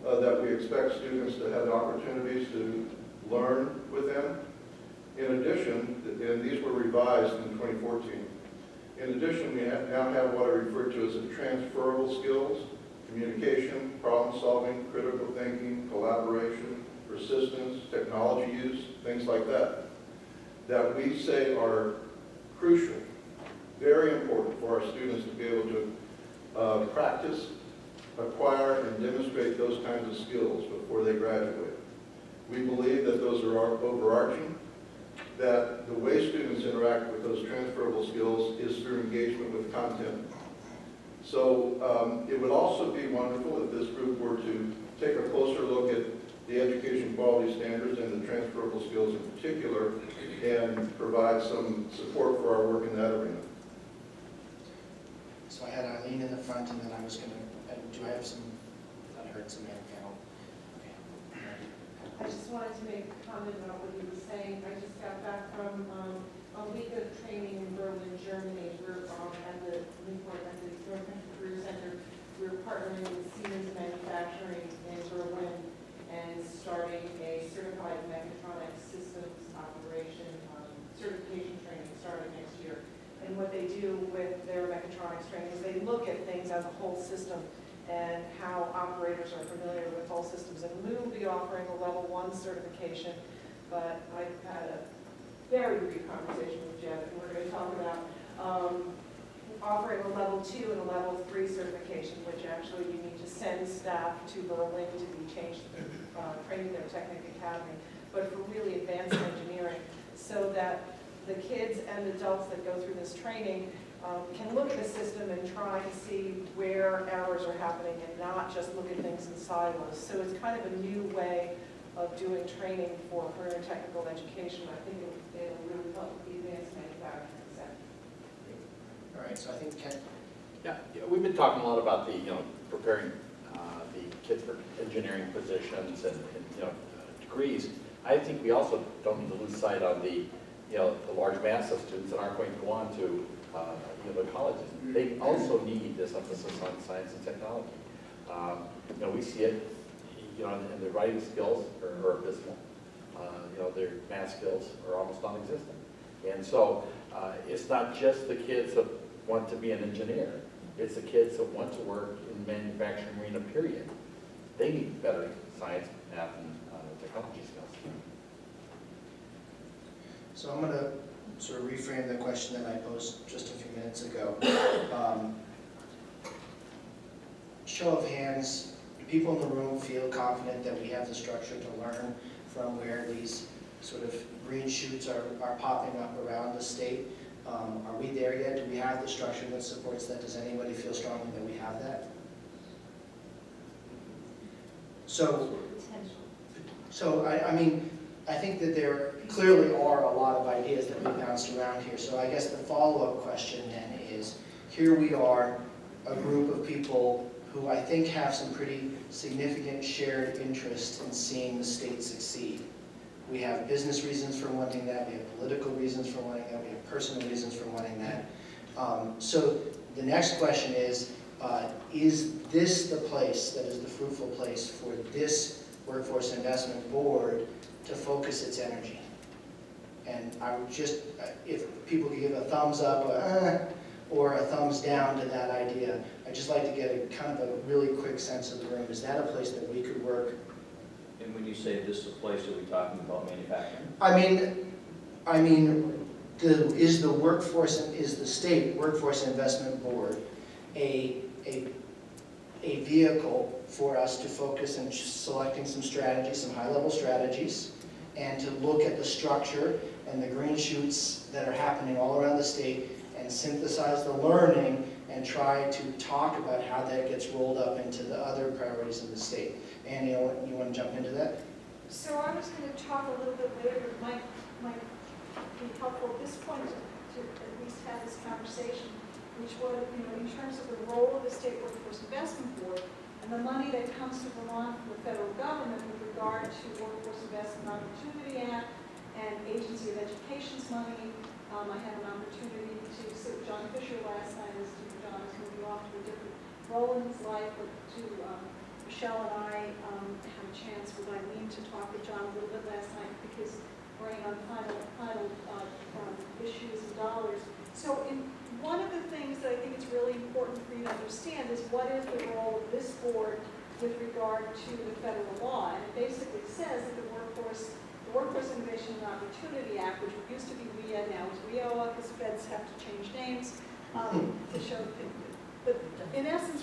that we expect students to have opportunities to learn within. In addition, and these were revised in 2014, in addition, we now have what I refer to as the transferable skills: communication, problem solving, critical thinking, collaboration, persistence, technology use, things like that we say are crucial, very important for our students to be able to practice, acquire, and demonstrate those kinds of skills before they graduate. We believe that those are overarching, that the way students interact with those transferable skills is through engagement with content. So it would also be wonderful if this group were to take a closer look at the education quality standards and the transferable skills in particular, and provide some support for our work in that arena. So I had Eileen in the front, and then I was going to, do I have some, I heard some hand panel. Okay. I just wanted to make a comment about what you were saying. I just got back from a week of training in Berlin, Germany. We're at the Newport, at the North Country Career Center. We're partnering with Siemens Manufacturing in Berlin and starting a certified mechatronics systems operation certification training starting next year. And what they do with their mechatronics training is they look at things as a whole system and how operators are familiar with whole systems. And we will be offering a level 1 certification, but I've had a very brief conversation with Jeff, and we're going to talk about offering a level 2 and a level 3 certification, which actually you need to send staff to Berlin to be trained in their Technic Academy, but for really advanced engineering, so that the kids and adults that go through this training can look at the system and try and see where errors are happening and not just look at things in silos. So it's kind of a new way of doing training for career and technical education. I think it'll really help the advanced manufacturing sector. All right, so I think Ken. Yeah, we've been talking a lot about the, preparing the kids for engineering positions and degrees. I think we also don't need to lose sight of the large mass of students that aren't going to go on to the colleges. They also need this emphasis on science and technology. We see it, and their writing skills are abysmal. Their math skills are almost non-existent. And so it's not just the kids that want to be an engineer. It's the kids that want to work in the manufacturing arena, period. They need better science, math, and technology skills. So I'm going to sort of reframe the question that I posed just a few minutes ago. Show of hands, do people in the room feel confident that we have the structure to learn from where these sort of green shoots are popping up around the state? Are we there yet? Do we have the structure that supports that? Does anybody feel strongly that we have that? So I mean, I think that there clearly are a lot of ideas that we bounced around here. So I guess the follow-up question then is, here we are, a group of people who I think have some pretty significant shared interest in seeing the state succeed. We have business reasons for wanting that, we have political reasons for wanting that, we have personal reasons for wanting that. So the next question is this the place that is the fruitful place for this Workforce Investment Board to focus its energy? And I would just, if people could give a thumbs up or a thumbs down to that idea, I'd just like to get a kind of a really quick sense of the room. Is that a place that we could work? And when you say this is a place, are we talking about manufacturing? I mean, is the state Workforce Investment Board a vehicle for us to focus in selecting some strategies, some high-level strategies, and to look at the structure and the green shoots that are happening all around the state and synthesize the learning and try to talk about how that gets rolled up into the other priorities of the state? Annie, you want to jump into that? So I was going to talk a little bit later, but might be helpful at this point to at least have this conversation, which was, in terms of the role of the State Workforce Investment Board and the money that comes to Vermont from the federal government with regard to Workforce Investment Opportunity Act and Agency of Education's money. I had an opportunity to sit with John Fisher last night as John is moving off to a different role in his life, but to Michelle and I had a chance with Eileen to talk with John a little bit last night because we're on final issues and dollars. So one of the things that I think it's really important for you to understand is what is the role of this board with regard to the federal law. And it basically says that the Workforce Innovation and Opportunity Act, which used to be WIA, now is WIOA, because feds have to change names to show. But in essence,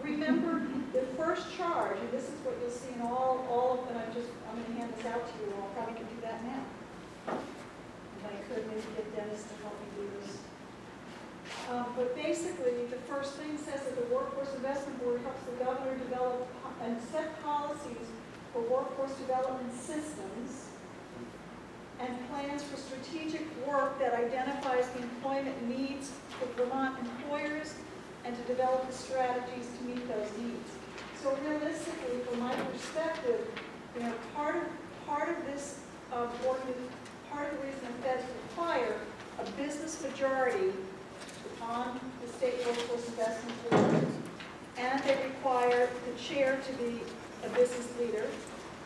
remember the first charge, and this is what you'll see in all of, and I'm going to hand this out to you all. Probably could do that now. If I could, maybe get Dennis to help me do this. But basically, the first thing says that the Workforce Investment Board helps the governor develop and set policies for workforce development systems and plans for strategic work that identifies the employment needs of Vermont employers and to develop the strategies to meet those needs. So realistically, from my perspective, part of this part of the reason the feds require a business majority on the State Workforce Investment Board, and they require the chair to be a business leader,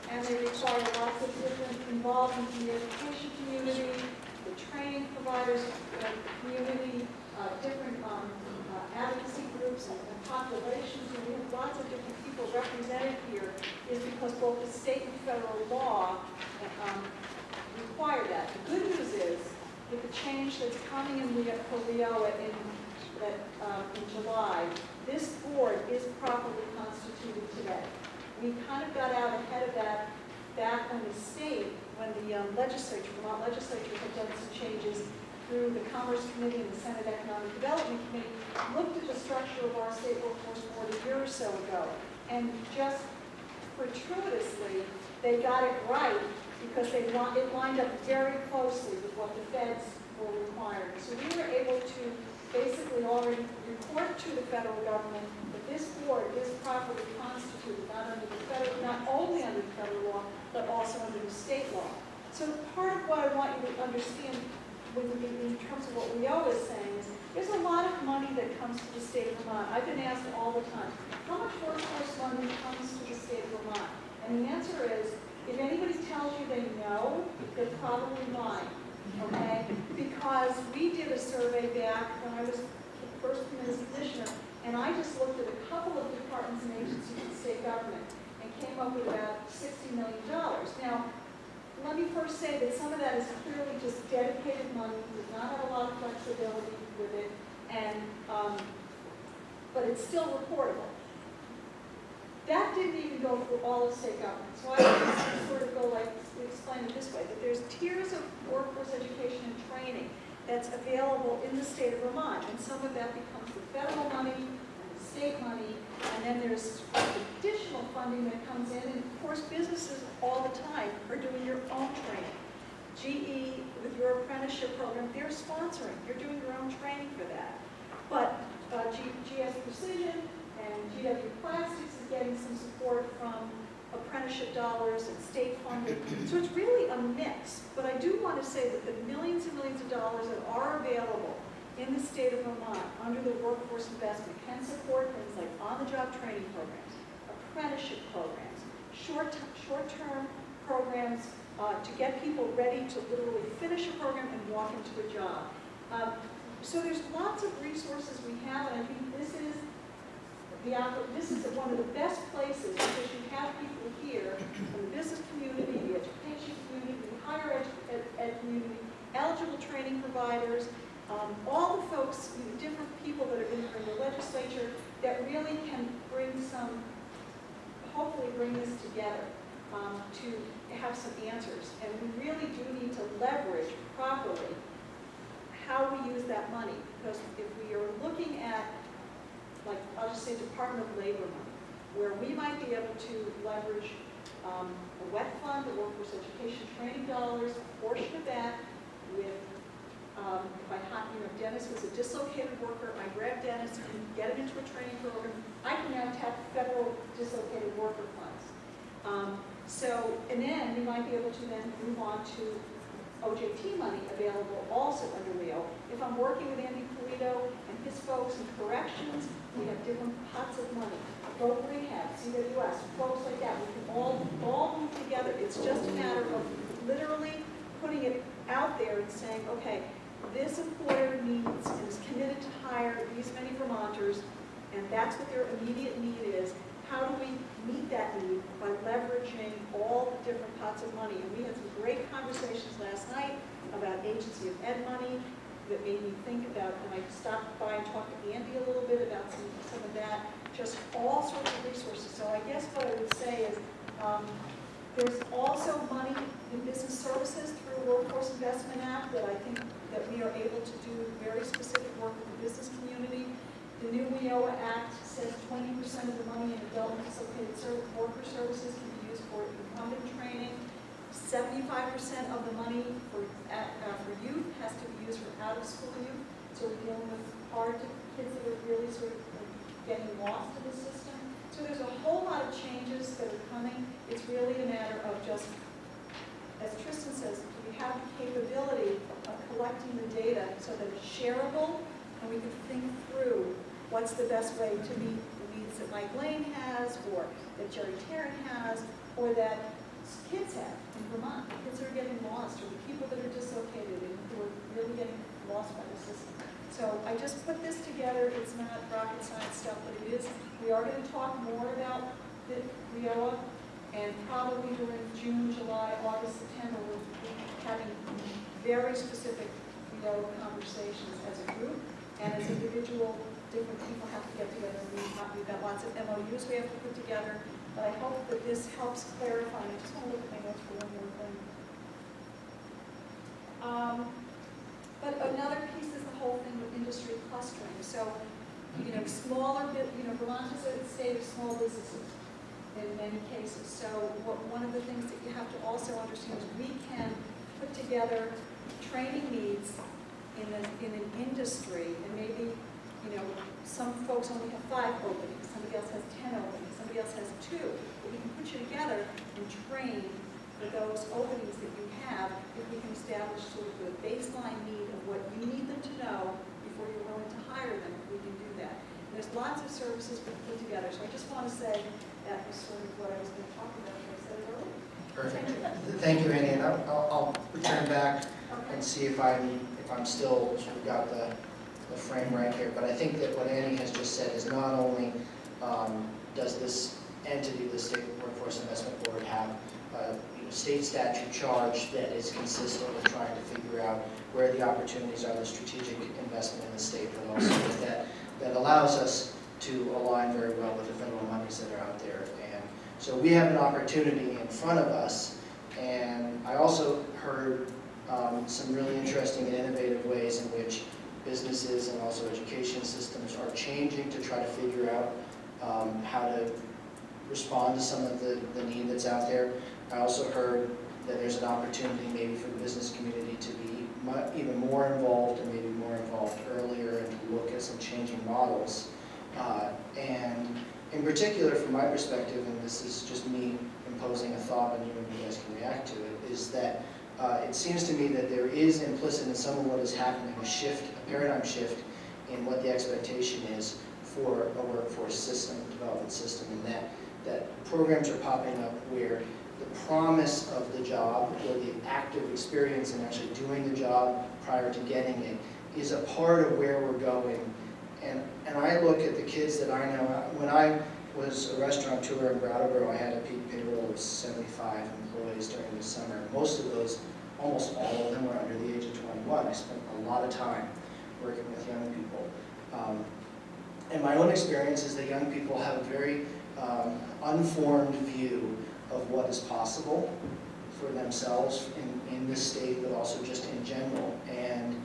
and they require lots of different involvement in the education community, the training providers, community, different advocacy groups and populations, and we have lots of different people represented here, is because both the state and federal law require that. The good news is, with the change that's coming in for WIOA in July, this board is properly constituted today. We kind of got out ahead of that back when the state, when the Vermont legislature had done some changes through the Commerce Committee and the Senate Economic Development Committee, looked at the structure of our state workforce board a year or so ago. And just fortuitously, they got it right because it lined up very closely with what the feds were requiring. So we were able to basically already report to the federal government that this board is properly constituted, not only under the federal law, but also under the state law. So part of what I want you to understand in terms of what WIOA is saying is there's a lot of money that comes to the state of Vermont. I've been asked all the time, how much workforce money comes to the state of Vermont? And the answer is, if anybody tells you they know, they're probably lying, okay? Because we did a survey back when I was first came as commissioner, and I just looked at a couple of departments and agencies in the state government and came up with about $60 million. Now, let me first say that some of that is clearly just dedicated money, does not have a lot of flexibility with it, and but it's still reportable. That didn't even go through all of state government. So I just sort of explain it this way, that there's tiers of workforce education and training that's available in the state of Vermont, and some of that becomes the federal money and the state money, and then there's additional funding that comes in, and of course, businesses all the time are doing your own training. GE, with your apprenticeship program, they're sponsoring. You're doing your own training for that. But GS Precision and GW Plastics is getting some support from apprenticeship dollars and state funding. So it's really a mix. But I do want to say that the millions and millions of dollars that are available in the state of Vermont under the workforce investment can support things like on-the-job training programs, apprenticeship programs, short-term programs to get people ready to literally finish a program and walk into a job. So there's lots of resources we have, and I think this is one of the best places because you have people here from the business community, the education community, the higher ed community, eligible training providers, all the folks, different people that are in the legislature that really can hopefully bring this together to have some answers. And we really do need to leverage properly how we use that money. Because if we are looking at, like, I'll just say Department of Labor money, where we might be able to leverage a WET fund, the workforce education training dollars, a portion of that with, if Dennis was a dislocated worker, I grab Dennis and get him into a training program, I can now tap federal dislocated worker funds. And then we might be able to then move on to OJT money available also under WEO. If I'm working with Andy Polito and his folks in corrections, we have different pots of money. Voc Rehab, CWS, folks like that. We can all move together. It's just a matter of literally putting it out there and saying, okay, this employer needs and is committed to hire these many Vermonters, and that's what their immediate need is. How do we meet that need by leveraging all the different pots of money? And we had some great conversations last night about agency of ed money that made me think about, and I stopped by and talked to Andy a little bit about some of that, just all sorts of resources. So I guess what I would say is there's also money in business services through Workforce Investment Act that I think that we are able to do very specific work with the business community. The new WIOA Act says 20% of the money in adult and dislocated worker services can be used for incumbent training. 75% of the money for youth has to be used for out-of-school youth. So we're dealing with kids that are really sort of getting lost in the system. So there's a whole lot of changes that are coming. It's really a matter of just, as Tristan says, we have the capability of collecting the data so that it's shareable and we can think through what's the best way to meet the needs that Mike Lane has, or that Jerry Tarrant has, or that kids have in Vermont. The kids are getting lost, or the people that are dislocated and who are really getting lost by the system. So I just put this together. It's not rocket science stuff, but it is. We are going to talk more about the WIOA, and probably during June, July, August, September, we'll be having very specific WIOA conversations as a group and as individual. Different people have to get together. We've got lots of MOUs we have to put together, but I hope that this helps clarify. I just want to look at my notes for one more thing. But another piece is the whole thing with industry clustering. So, Vermont is a state of small businesses in many cases. So one of the things that you have to also understand is we can put together training needs in an industry, and maybe some folks only have 5 openings, somebody else has 10 openings, somebody else has 2. But we can put you together and train for those openings that you have if we can establish sort of the baseline need of what you need them to know before you're willing to hire them. We can do that. And there's lots of services we can put together. So I just want to say that was sort of what I was going to talk about. I said it earlier. Perfect. Thank you, Andy. And I'll return back and see if I'm still sort of got the frame right here. But I think that what Andy has just said is not only does this entity, the State Workforce Investment Board, have a state statute charge that is consistent with trying to figure out where the opportunities are, the strategic investment in the state, but also that allows us to align very well with the federal monies that are out there. And so we have an opportunity in front of us. And I also heard some really interesting and innovative ways in which businesses and also education systems are changing to try to figure out how to respond to some of the need that's out there. I also heard that there's an opportunity maybe for the business community to be even more involved and maybe more involved earlier and to look at some changing models. And in particular, from my perspective, and this is just me imposing a thought on you and you guys can react to it, is that it seems to me that there is implicit in some of what is happening a paradigm shift in what the expectation is for a workforce system, development system, and that programs are popping up where the promise of the job or the active experience in actually doing the job prior to getting it is a part of where we're going. And I look at the kids that I know. When I was a restaurateur in Brattleboro, I had a peak payroll of 75 employees during the summer. Most of those, almost all of them, were under the age of 21. I spent a lot of time working with young people. And my own experience is that young people have a very unformed view of what is possible for themselves in this state, but also just in general. And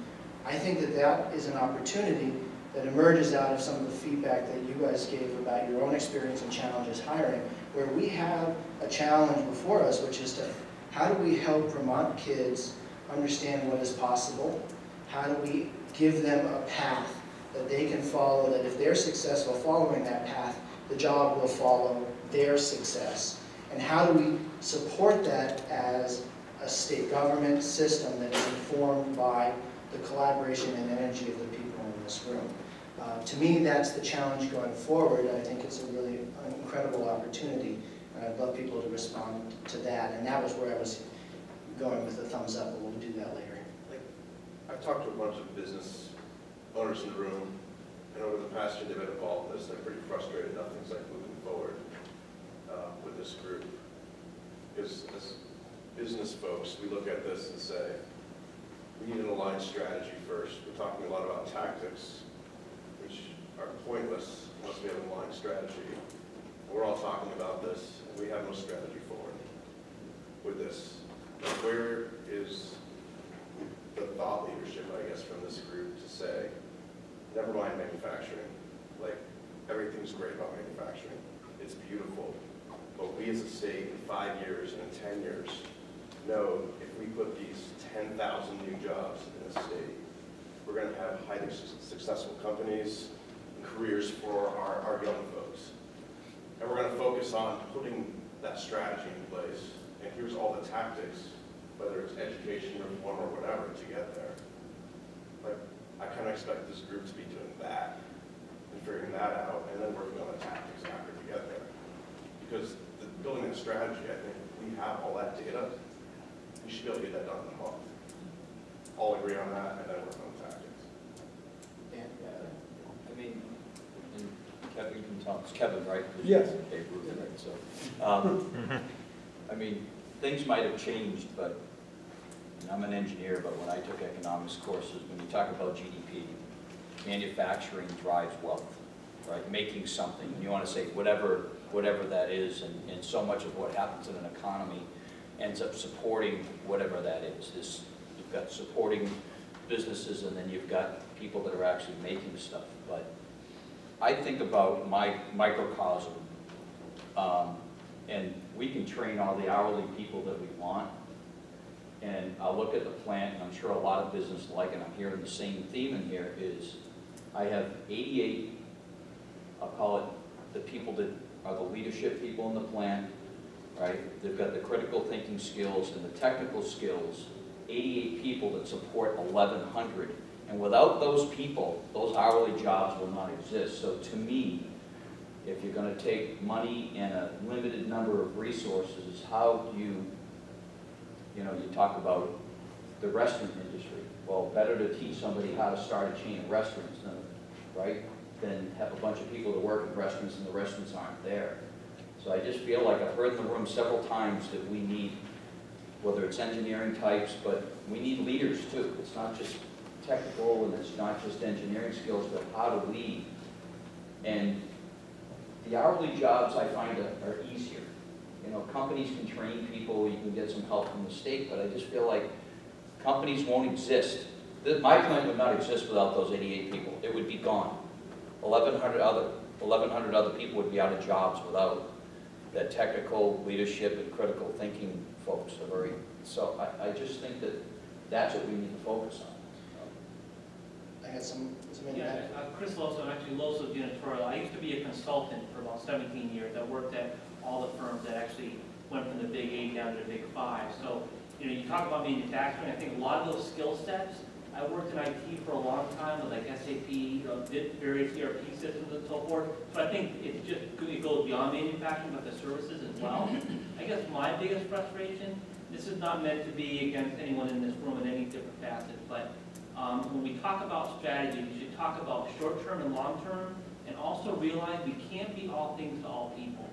I think that that is an opportunity that emerges out of some of the feedback that you guys gave about your own experience and challenges hiring, where we have a challenge before us, which is to how do we help Vermont kids understand what is possible? How do we give them a path that they can follow, that if they're successful following that path, the job will follow their success? And how do we support that as a state government system that is informed by the collaboration and energy of the people in this room? To me, that's the challenge going forward. I think it's a really incredible opportunity, and I'd love people to respond to that. And that was where I was going with the thumbs up, but we'll do that later. I've talked to a bunch of business owners in the room, and over the past year they've been involved in this. They're pretty frustrated. Nothing's like moving forward with this group. Because as business folks, we look at this and say, we need an aligned strategy first. We're talking a lot about tactics, which are pointless unless we have an aligned strategy. We're all talking about this, and we have no strategy forward with this. But where is the thought leadership, I guess, from this group to say, never mind manufacturing. Like, everything's great about manufacturing. It's beautiful. But we as a state in 5 years and in 10 years know if we put these 10,000 new jobs in the state, we're going to have highly successful companies and careers for our young folks. And we're going to focus on putting that strategy in place. And here's all the tactics, whether it's education, reform, or whatever, to get there. Like, I kind of expect this group to be doing that and figuring that out, and then working on the tactics after to get there. Because building a strategy, I think we have all that data. We should be able to get that done in a month. All agree on that, and then work on the tactics. Dan? I mean, and Kevin can tell, it's Kevin, right? Yes. Dave Ruth, right? So, I mean, things might have changed, but and I'm an engineer, but when I took economics courses, when you talk about GDP, manufacturing drives wealth, right? Making something, and you want to say whatever that is, and so much of what happens in an economy ends up supporting whatever that is. You've got supporting businesses, and then you've got people that are actually making stuff. But I think about my microcosm, and we can train all the hourly people that we want. And I'll look at the plant, and I'm sure a lot of business like it. I'm hearing the same theme in here is I have 88, I'll call it the people that are the leadership people in the plant, right? They've got the critical thinking skills and the technical skills, 88 people that support 1,100. And without those people, those hourly jobs will not exist. So to me, if you're going to take money and a limited number of resources, how do you talk about the restaurant industry. Well, better to teach somebody how to start a chain of restaurants, right, than have a bunch of people that work in restaurants and the restaurants aren't there. So I just feel like I've heard in the room several times that we need, whether it's engineering types, but we need leaders too. It's not just technical and it's not just engineering skills, but how to lead. And the hourly jobs I find are easier. Companies can train people, you can get some help from the state, but I just feel like companies won't exist. My plant would not exist without those 88 people. It would be gone. 1,100 other people would be out of jobs without that technical leadership and critical thinking folks are very, so I just think that that's what we need to focus on. I got some Yeah, Chris Loso, actually Loso Janitorial. I used to be a consultant for about 17 years. I worked at all the firms that actually went from the big 8 down to the big 5. So, you know, you talk about manufacturing, I think a lot of those skill sets, I worked in IT for a long time with like SAP, you know, did various ERP systems and so forth. So I think it goes beyond manufacturing, but the services as well. I guess my biggest frustration, this is not meant to be against anyone in this room in any different facet, but when we talk about strategy, we should talk about short-term and long-term, and also realize we can't be all things to all people.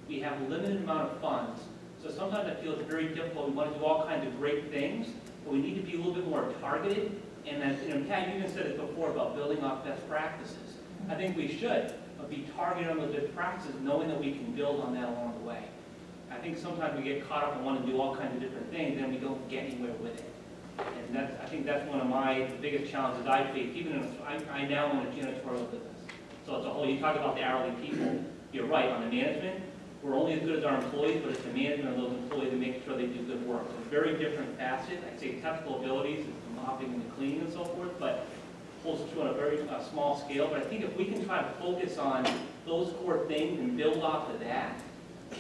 We have a limited amount of funds, so sometimes I feel it's very difficult. We want to do all kinds of great things, but we need to be a little bit more targeted. And as, you know, Kat, you even said it before about building off best practices. I think we should, but be targeted on those best practices, knowing that we can build on that along the way. I think sometimes we get caught up and want to do all kinds of different things, and we don't get anywhere with it. And I think that's one of my biggest challenges I face, even in I now own a janitorial business. So it's a whole, you talk about the hourly people, you're right, on the management, we're only as good as our employees, but it's the management of those employees that make sure they do good work. So it's very different facet. I'd say technical abilities, the mopping and the cleaning and so forth, but holds true on a very small scale. But I think if we can try to focus on those core things and build off of that,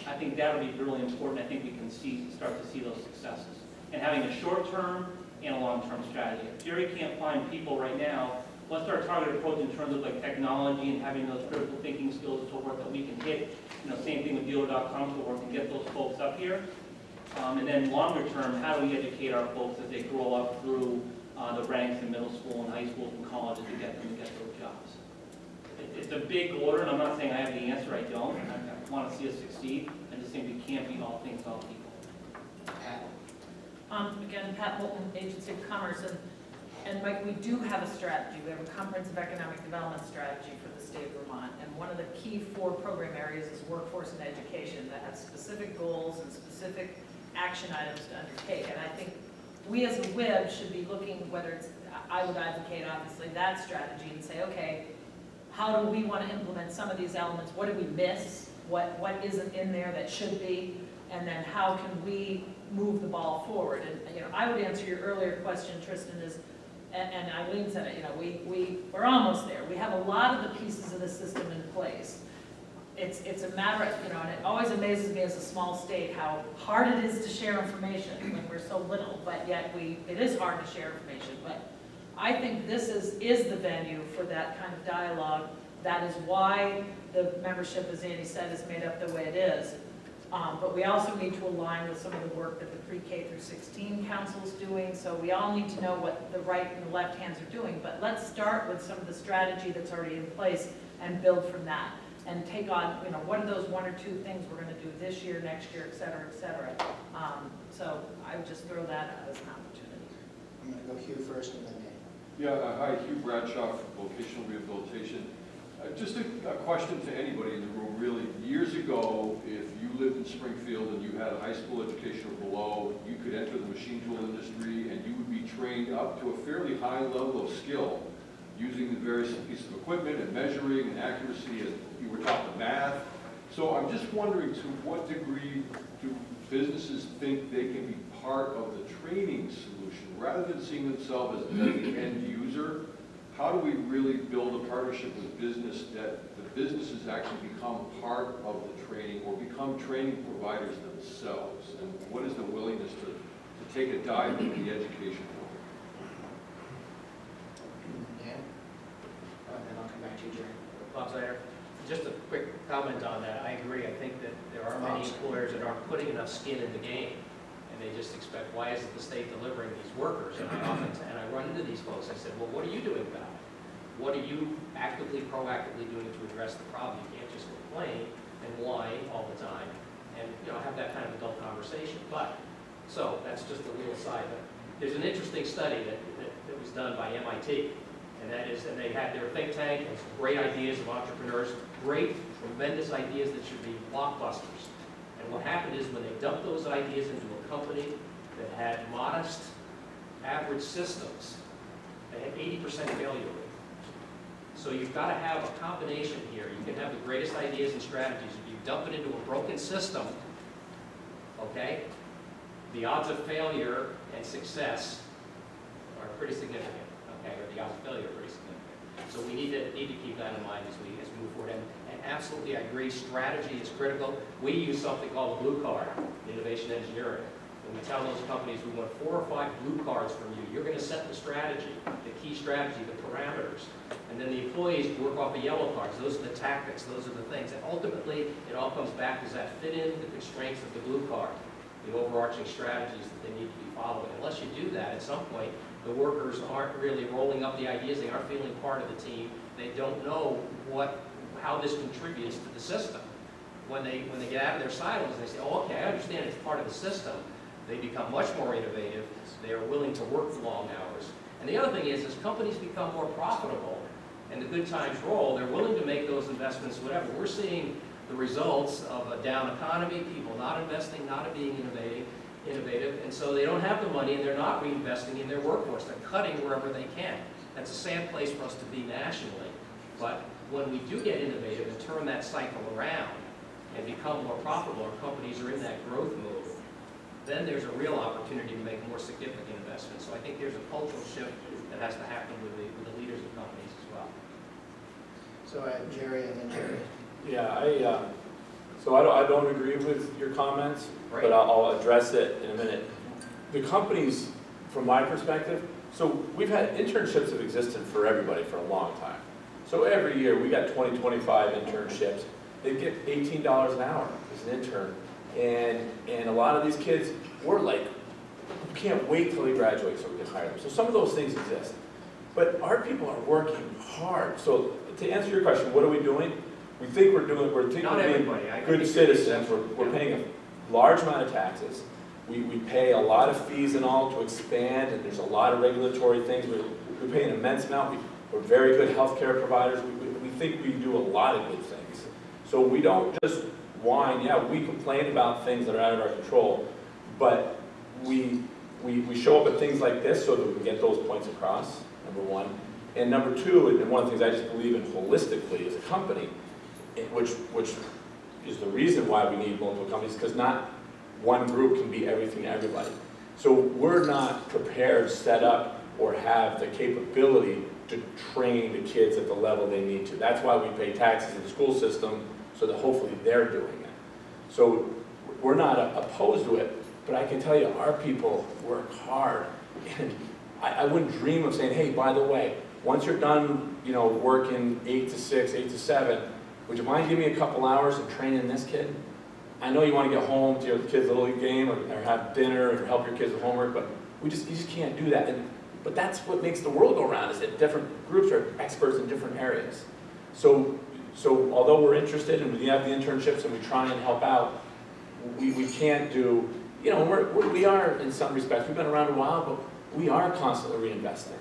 I think that'll be really important. I think we can start to see those successes. And having a short-term and a long-term strategy. If Jerry can't find people right now, what's our targeted approach in terms of like technology and having those critical thinking skills and so forth that we can hit? You know, same thing with dealer.com, so we can get those folks up here. And then longer term, how do we educate our folks as they grow up through the ranks in middle school and high schools and colleges to get them to get those jobs? It's a big order, and I'm not saying I have the answer, I don't. I want to see us succeed. I just think we can't be all things to all people. Again, Pat Moulton, Agency of Commerce, and Mike, we do have a strategy. We have a comprehensive economic development strategy for the state of Vermont, and one of the key 4 program areas is workforce and education that have specific goals and specific action items to undertake. And I think we as a WIB should be looking, whether it's, I would advocate obviously that strategy and say, okay, how do we want to implement some of these elements? What did we miss? What isn't in there that should be? And then how can we move the ball forward? And you know, I would answer your earlier question, Tristan, is, and Eileen said it, you know, we're almost there. We have a lot of the pieces of the system in place. It's a matter of, you know, and it always amazes me as a small state how hard it is to share information when we're so little, but yet it is hard to share information. But I think this is the venue for that kind of dialogue. That is why the membership, as Andy said, is made up the way it is. But we also need to align with some of the work that the pre-K through 16 council is doing. So we all need to know what the right and the left hands are doing. But let's start with some of the strategy that's already in place and build from that. And take on, you know, what are those 1 or 2 things we're going to do this year, next year, et cetera, et cetera. So I would just throw that out as an opportunity. I'm going to go Hugh first and then Nate. Yeah, hi, Hugh Bradshaw from Vocational Rehabilitation. Just a question to anybody in the room, really. Years ago, if you lived in Springfield and you had a high school education or below, you could enter the machine tool industry and you would be trained up to a fairly high level of skill using the various pieces of equipment and measuring and accuracy, and you were taught the math. So I'm just wondering, to what degree do businesses think they can be part of the training solution rather than seeing themselves as the end user? How do we really build a partnership with business that the businesses actually become part of the training or become training providers themselves? And what is the willingness to take a dive into the education world? Dan? And then I'll come back to you, Jerry. Bob Snyder. Just a quick comment on that. I agree. I think that there are many employers that aren't putting enough skin in the game. And they just expect, why isn't the state delivering these workers? And I run into these folks. I said, well, what are you doing about it? What are you actively, proactively doing to address the problem? You can't just complain and whine all the time and, you know, have that kind of adult conversation. But, so that's just a little side. But there's an interesting study that was done by MIT. And that is, and they had their think tank and some great ideas of entrepreneurs, great, tremendous ideas that should be blockbusters. And what happened is when they dumped those ideas into a company that had modest, average systems, they had 80% failure rate. So you've got to have a combination here. You can have the greatest ideas and strategies. If you dump it into a broken system, okay, the odds of failure and success are pretty significant, okay, or the odds of failure are pretty significant. So we need to keep that in mind as we move forward. And absolutely, I agree, strategy is critical. We use something called a blue card, innovation engineering. And we tell those companies, we want 4 or 5 blue cards from you. You're going to set the strategy, the key strategy, the parameters. And then the employees work off the yellow cards. Those are the tactics. Those are the things. And ultimately, it all comes back, does that fit in the constraints of the blue card, the overarching strategies that they need to be following? Unless you do that, at some point, the workers aren't really rolling up the ideas. They aren't feeling part of the team. They don't know how this contributes to the system. When they get out of their silos, they say, oh, okay, I understand it's part of the system. They become much more innovative. They are willing to work long hours. And the other thing is, as companies become more profitable and the good times roll, they're willing to make those investments, whatever. We're seeing the results of a down economy, people not investing, not being innovative, and so they don't have the money and they're not reinvesting in their workforce. They're cutting wherever they can. That's a sad place for us to be nationally. But when we do get innovative and turn that cycle around and become more profitable, our companies are in that growth mode, then there's a real opportunity to make more significant investments. So I think there's a cultural shift that has to happen with the leaders of companies as well. So Jerry and then Jerry. Yeah, so I don't agree with your comments, Right. but I'll address it in a minute. The companies, from my perspective, so we've had internships have existed for everybody for a long time. So every year we got 20, 25 internships. They get $18 an hour as an intern. And a lot of these kids, we're like, we can't wait till they graduate so we can hire them. So some of those things exist. But our people are working hard. So to answer your question, what are we doing? We think we're being good citizens. We're paying a large amount of taxes. We pay a lot of fees and all to expand, and there's a lot of regulatory things. We pay an immense amount. We're very good healthcare providers. We think we do a lot of good things. So we don't just whine. Yeah, we complain about things that are out of our control, but we show up at things like this so that we can get those points across, number one. And number two, and one of the things I just believe in holistically as a company, which is the reason why we need multiple companies, because not one group can be everything to everybody. So we're not prepared, set up, or have the capability to train the kids at the level they need to. That's why we pay taxes in the school system, so that hopefully they're doing it. So we're not opposed to it, but I can tell you our people work hard. And I wouldn't dream of saying, hey, by the way, once you're done, working 8 to 6, 8 to 7, would you mind giving me a couple hours of training this kid? I know you want to get home to your kid's little league game or have dinner or help your kids with homework, but you just can't do that. But that's what makes the world go around, is that different groups are experts in different areas. So although we're interested and we have the internships and we try and help out, we can't do, we are in some respects, we've been around a while, but we are constantly reinvesting.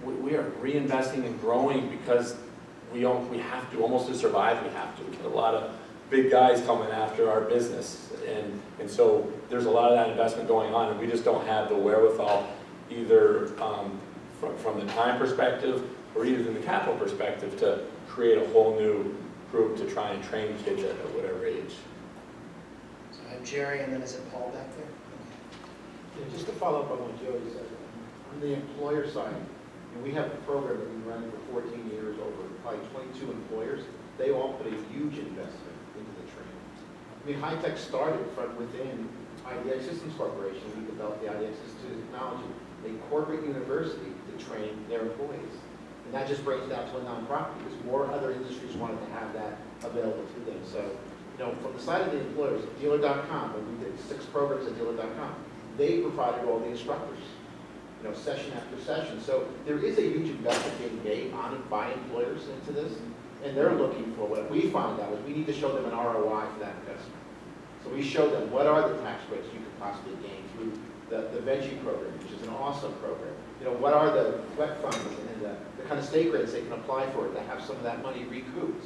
We are reinvesting and growing because we have to, almost to survive, we have to. We get a lot of big guys coming after our business. And so there's a lot of that investment going on, and we just don't have the wherewithal, either from the time perspective or even the capital perspective, to create a whole new group to try and train kids at whatever age. So I have Jerry, and then is it Paul back there? Yeah, just to follow up on what Jody said, on the employer side, we have a program that we've been running for 14 years, over probably 22 employers. They all put a huge investment into the training. I mean, high-tech started from within IDX Systems Corporation. We developed the IDX Institute of Technology, a corporate university to train their employees. And that just breaks down to a nonprofit because more other industries wanted to have that available to them. So, from the side of the employers, dealer.com, when we did 6 programs at dealer.com, they provided all the instructors, session after session. So there is a huge investment being made by employers into this, and they're looking for what we found out was we need to show them an ROI for that investment. So we show them what are the tax breaks you could possibly gain through the Veggie program, which is an awesome program. What are the wet funds and the kind of state grants they can apply for it to have some of that money recouped.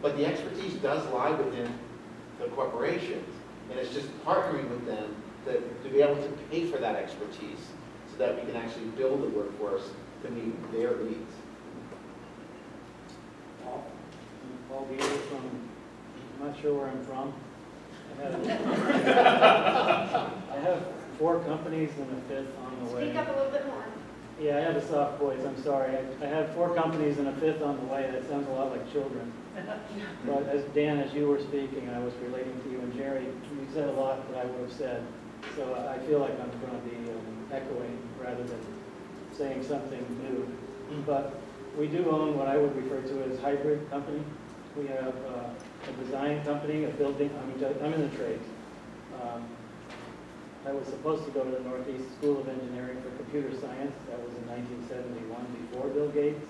But the expertise does lie within the corporations, and it's just partnering with them to be able to pay for that expertise so that we can actually build the workforce to meet their needs. called you from, I'm not sure where I'm from. I have 4 companies and a 5th on the way. Speak up a little bit more. Yeah, I have a soft voice, I'm sorry. I have 4 companies and a 5th on the way. That sounds a lot like children. But as Dan, as you were speaking, I was relating to you and Jerry. You said a lot that I would have said. So I feel like I'm going to be echoing rather than saying something new. But we do own what I would refer to as hybrid company. We have a design company, a building, I'm in the trades. I was supposed to go to the Northeast School of Engineering for computer science. That was in 1971, before Bill Gates.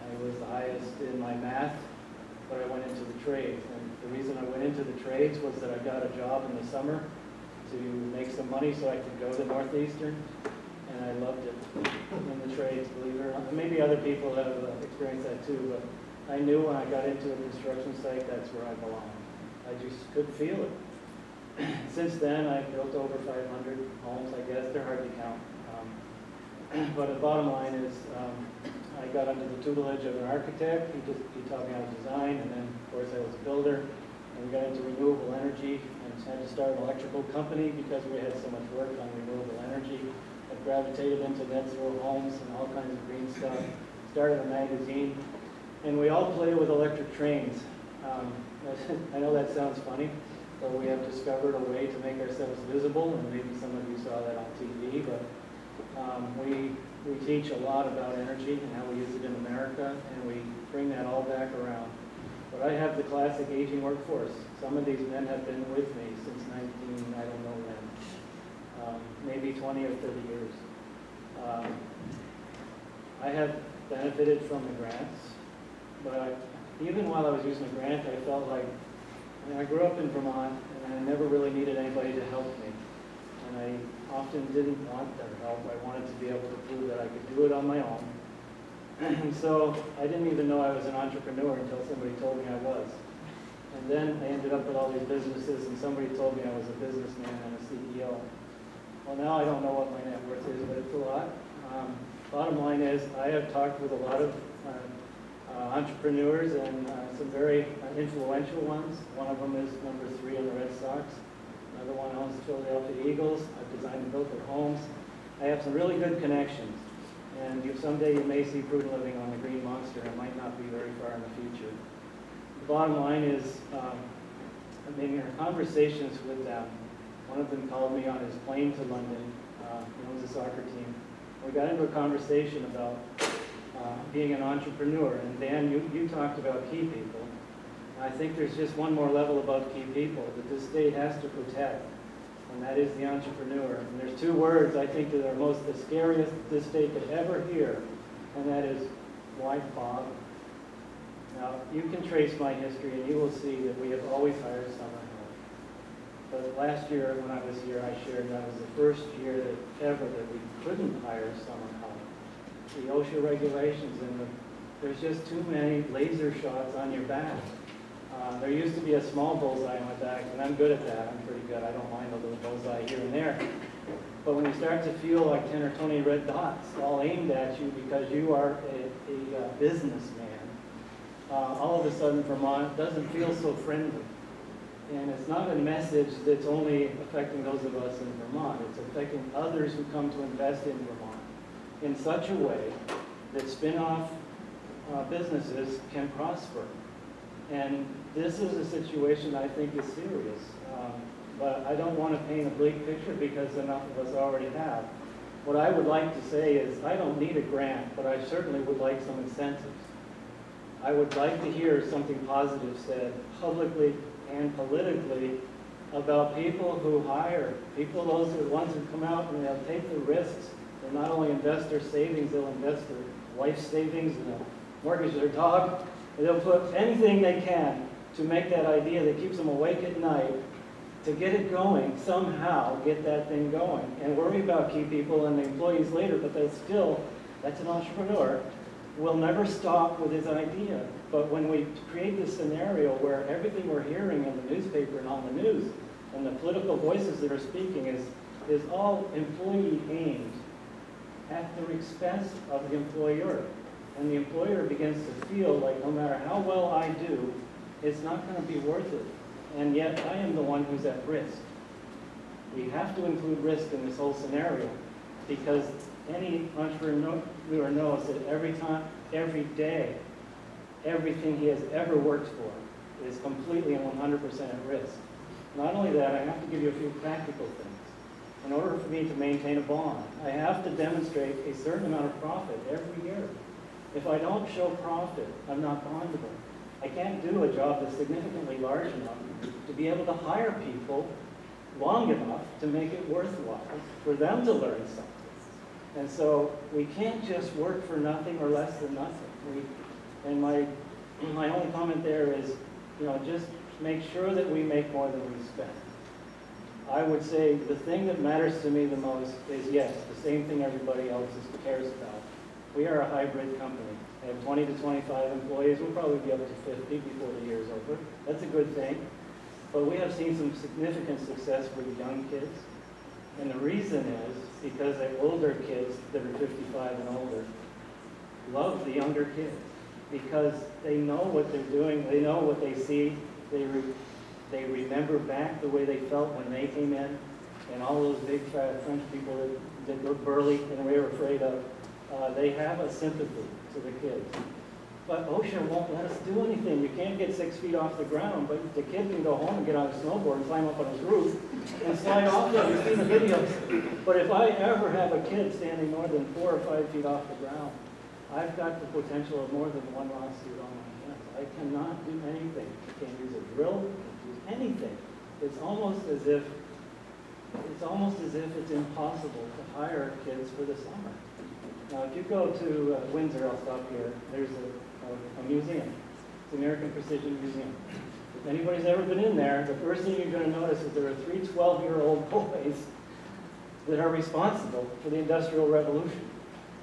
I was the highest in my math, but I went into the trades. And the reason I went into the trades was that I got a job in the summer to make some money so I could go to Northeastern, and I loved it in the trades, believe it or not. Maybe other people have experienced that too, but I knew when I got into a construction site, that's where I belonged. I just could feel it. Since then, I've built over 500 homes, I guess. They're hard to count. But the bottom line is, I got under the tutelage of an architect. He taught me how to design, and then, of course, I was a builder. And we got into renewable energy, and had to start an electrical company because we had so much work on renewable energy. I gravitated into net zero homes and all kinds of green stuff. Started a magazine, and we all play with electric trains. I know that sounds funny, but we have discovered a way to make ourselves visible, and maybe some of you saw that on TV, but we teach a lot about energy and how we use it in America, and we bring that all back around. But I have the classic aging workforce. Some of these men have been with me since I don't know when, maybe 20 or 30 years. I have benefited from the grants, but even while I was using the grant, I felt like, I grew up in Vermont, and I never really needed anybody to help me. And I often didn't want their help. I wanted to be able to prove that I could do it on my own. And so I didn't even know I was an entrepreneur until somebody told me I was. And then I ended up with all these businesses, and somebody told me I was a businessman and a CEO. Well, now I don't know what my net worth is, but it's a lot. Bottom line is, I have talked with a lot of entrepreneurs and some very influential ones. One of them is number 3 on the Red Sox. Another one owns the Philadelphia Eagles. I've designed and built their homes. I have some really good connections. And someday you may see Prudent Living on the Green Monster. It might not be very far in the future. The bottom line is, in our conversations with them, one of them called me on his plane to London. He owns a soccer team. We got into a conversation about being an entrepreneur. And Dan, you talked about key people. I think there's just one more level above key people that this state has to protect, and that is the entrepreneur. And there's 2 words I think that are the scariest this state could ever hear, and that is, why Bob? Now, you can trace my history, and you will see that we have always hired summer help. But last year, when I was here, I shared that was the first year that we couldn't hire summer help. The OSHA regulations, and there's just too many laser shots on your back. There used to be a small bullseye on my back, and I'm good at that. I'm pretty good. I don't mind a little bullseye here and there. But when you start to feel like 10 or 20 red dots all aimed at you because you are a businessman, all of a sudden Vermont doesn't feel so friendly. And it's not a message that's only affecting those of us in Vermont. It's affecting others who come to invest in Vermont in such a way that spin-off businesses can prosper. And this is a situation I think is serious. But I don't want to paint a bleak picture because enough of us already have. What I would like to say is I don't need a grant, but I certainly would like some incentives. I would like to hear something positive said publicly and politically about people who hire, people, those are the ones who come out and they'll take the risks. They'll not only invest their savings, they'll invest their wife's savings and they'll mortgage their dog. And they'll put anything they can to make that idea that keeps them awake at night, to get it going, somehow get that thing going. And worry about key people and the employees later, but that's an entrepreneur, will never stop with his idea. But when we create this scenario where everything we're hearing in the newspaper and on the news, and the political voices that are speaking is all employee aimed at the expense of the employer. And the employer begins to feel like no matter how well I do, it's not going to be worth it. And yet I am the one who's at risk. We have to include risk in this whole scenario because any entrepreneur knows that every day, everything he has ever worked for is completely and 100% at risk. Not only that, I have to give you a few practical things. In order for me to maintain a bond, I have to demonstrate a certain amount of profit every year. If I don't show profit, I'm not bondable. I can't do a job that's significantly large enough to be able to hire people long enough to make it worthwhile for them to learn something. And so we can't just work for nothing or less than nothing. And my only comment there is, just make sure that we make more than we spend. I would say the thing that matters to me the most is, yes, the same thing everybody else cares about. We are a hybrid company. I have 20 to 25 employees. We'll probably be up to 50 before the year's over. That's a good thing. But we have seen some significant success with young kids. And the reason is because the older kids that are 55 and older love the younger kids because they know what they're doing, they know what they see, they remember back the way they felt when they came in, and all those big fat French people that were burly and we were afraid of, they have a sympathy to the kids. But OSHA won't let us do anything. You can't get 6 feet off the ground, but the kid can go home and get on a snowboard and climb up on his roof and slide off there. You've seen the videos. But if I ever have a kid standing more than 4 or 5 feet off the ground, I've got the potential of more than one lawsuit on my hands. I cannot do anything. I can't use a drill, I can't use anything. It's almost as if it's impossible to hire kids for the summer. Now, if you go to Windsor, I'll stop here, there's a museum. It's the American Precision Museum. If anybody's ever been in there, the first thing you're going to notice is there are 3 12-year-old boys that are responsible for the Industrial Revolution.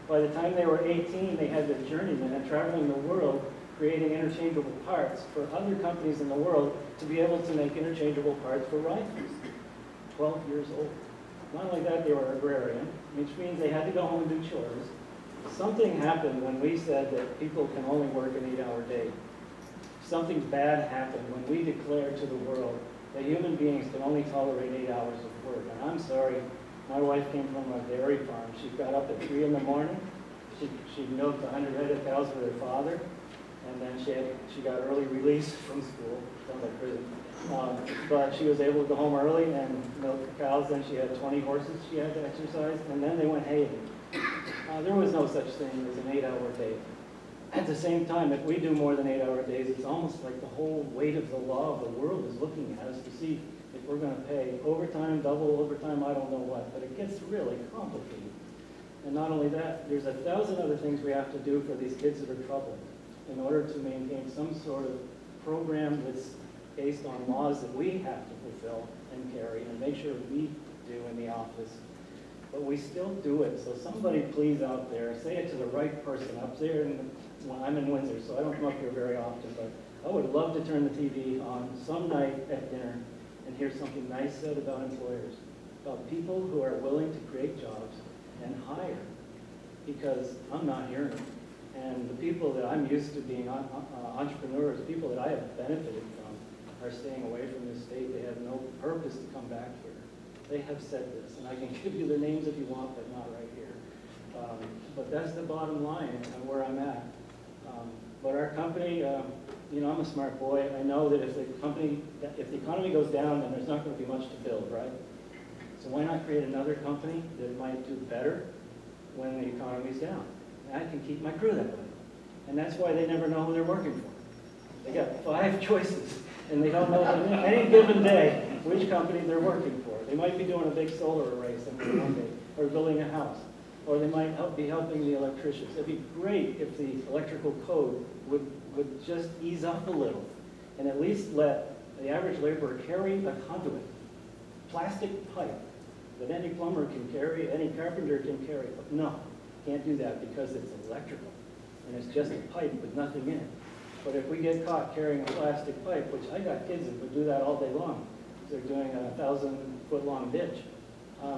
By the time they were 18, they had their journeyman and traveling the world creating interchangeable parts for other companies in the world to be able to make interchangeable parts for rifles. 12 years old. Not only that, they were agrarian, which means they had to go home and do chores. Something happened when we said that people can only work an 8-hour day. Something bad happened when we declared to the world that human beings can only tolerate 8 hours of work. And I'm sorry, my wife came from a dairy farm. She got up at 3 in the morning. She milked 100 head of cows for her father. And then she got early release from school. Sounds like prison. But she was able to go home early and milk the cows. Then she had 20 horses she had to exercise. And then they went haying. There was no such thing as an 8-hour day. At the same time, if we do more than 8-hour days, it's almost like the whole weight of the law of the world is looking at us to see if we're going to pay overtime, double overtime, I don't know what. But it gets really complicated. And not only that, there's 1,000 other things we have to do for these kids that are troubled in order to maintain some sort of program that's based on laws that we have to fulfill and carry and make sure we do in the office. But we still do it. So somebody please out there, say it to the right person up there. I'm in Windsor, so I don't come up here very often, but I would love to turn the TV on some night at dinner and hear something nice said about employers, about people who are willing to create jobs and hire, because I'm not hearing it. And the people that I'm used to being entrepreneurs, people that I have benefited from, are staying away from this state. They have no purpose to come back here. They have said this, and I can give you their names if you want, but not right here. But that's the bottom line and where I'm at. But our company, I'm a smart boy. I know that if the economy goes down, then there's not going to be much to build, right? So why not create another company that might do better when the economy's down? And I can keep my crew that way. And that's why they never know who they're working for. They got 5 choices, and they don't know on any given day which company they're working for. They might be doing a big solar array somewhere one day, or building a house, or they might be helping the electricians. It'd be great if the electrical code would just ease up a little, and at least let the average laborer carry a conduit, plastic pipe, that any plumber can carry, any carpenter can carry. But no, can't do that because it's electrical, and it's just a pipe with nothing in it. But if we get caught carrying a plastic pipe, which I got kids that would do that all day long, they're doing a 1,000-foot-long ditch.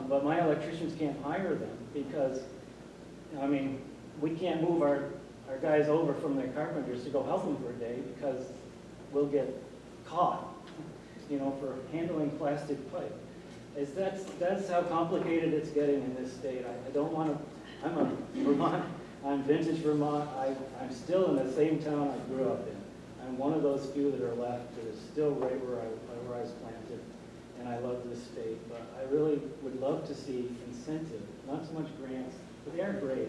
But my electricians can't hire them because, we can't move our guys over from their carpenters to go help them for a day because, will get caught, you know, for handling plastic pipe. That's how complicated it's getting in this state. I don't want to, I'm a Vermont, I'm vintage Vermont. I'm still in the same town I grew up in. I'm one of those few that are left that is still right where I was planted, and I love this state. But I really would love to see incentive, not so much grants, but they are great.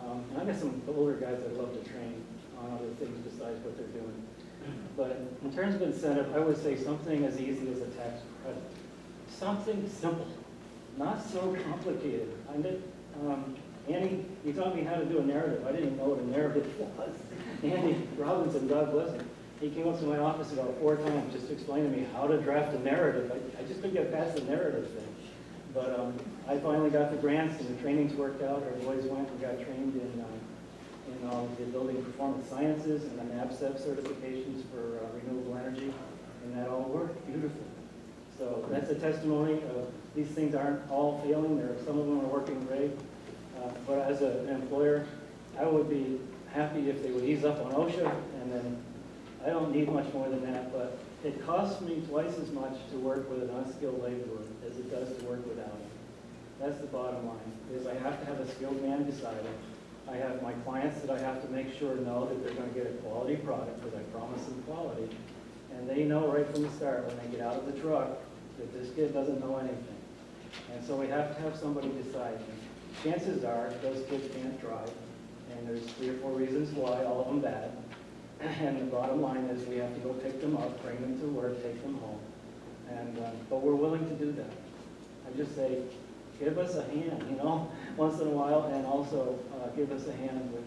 And I've got some older guys I'd love to train on other things besides what they're doing. But in terms of incentive, I would say something as easy as a tax credit. Something simple, not so complicated. Andy, you taught me how to do a narrative. I didn't even know what a narrative was. Andy Robinson, God bless him, he came up to my office about 4 times just to explain to me how to draft a narrative. I just couldn't get past the narrative thing. But I finally got the grants and the trainings worked out. Our boys went and got trained in the building performance sciences and the NABCEP certifications for renewable energy, and that all worked beautifully. So that's a testimony of these things aren't all failing. Some of them are working great. But as an employer, I would be happy if they would ease up on OSHA, and then I don't need much more than that, but it costs me twice as much to work with an unskilled laborer as it does to work without him. That's the bottom line, is I have to have a skilled man beside him. I have my clients that I have to make sure know that they're going to get a quality product because I promise them quality. And they know right from the start when they get out of the truck that this kid doesn't know anything. And so we have to have somebody beside him. Chances are those kids can't drive, and there's 3 or 4 reasons why, all of them bad. And the bottom line is we have to go pick them up, bring them to work, take them home. And but we're willing to do that. I just say, give us a hand, you know, once in a while, and also give us a hand with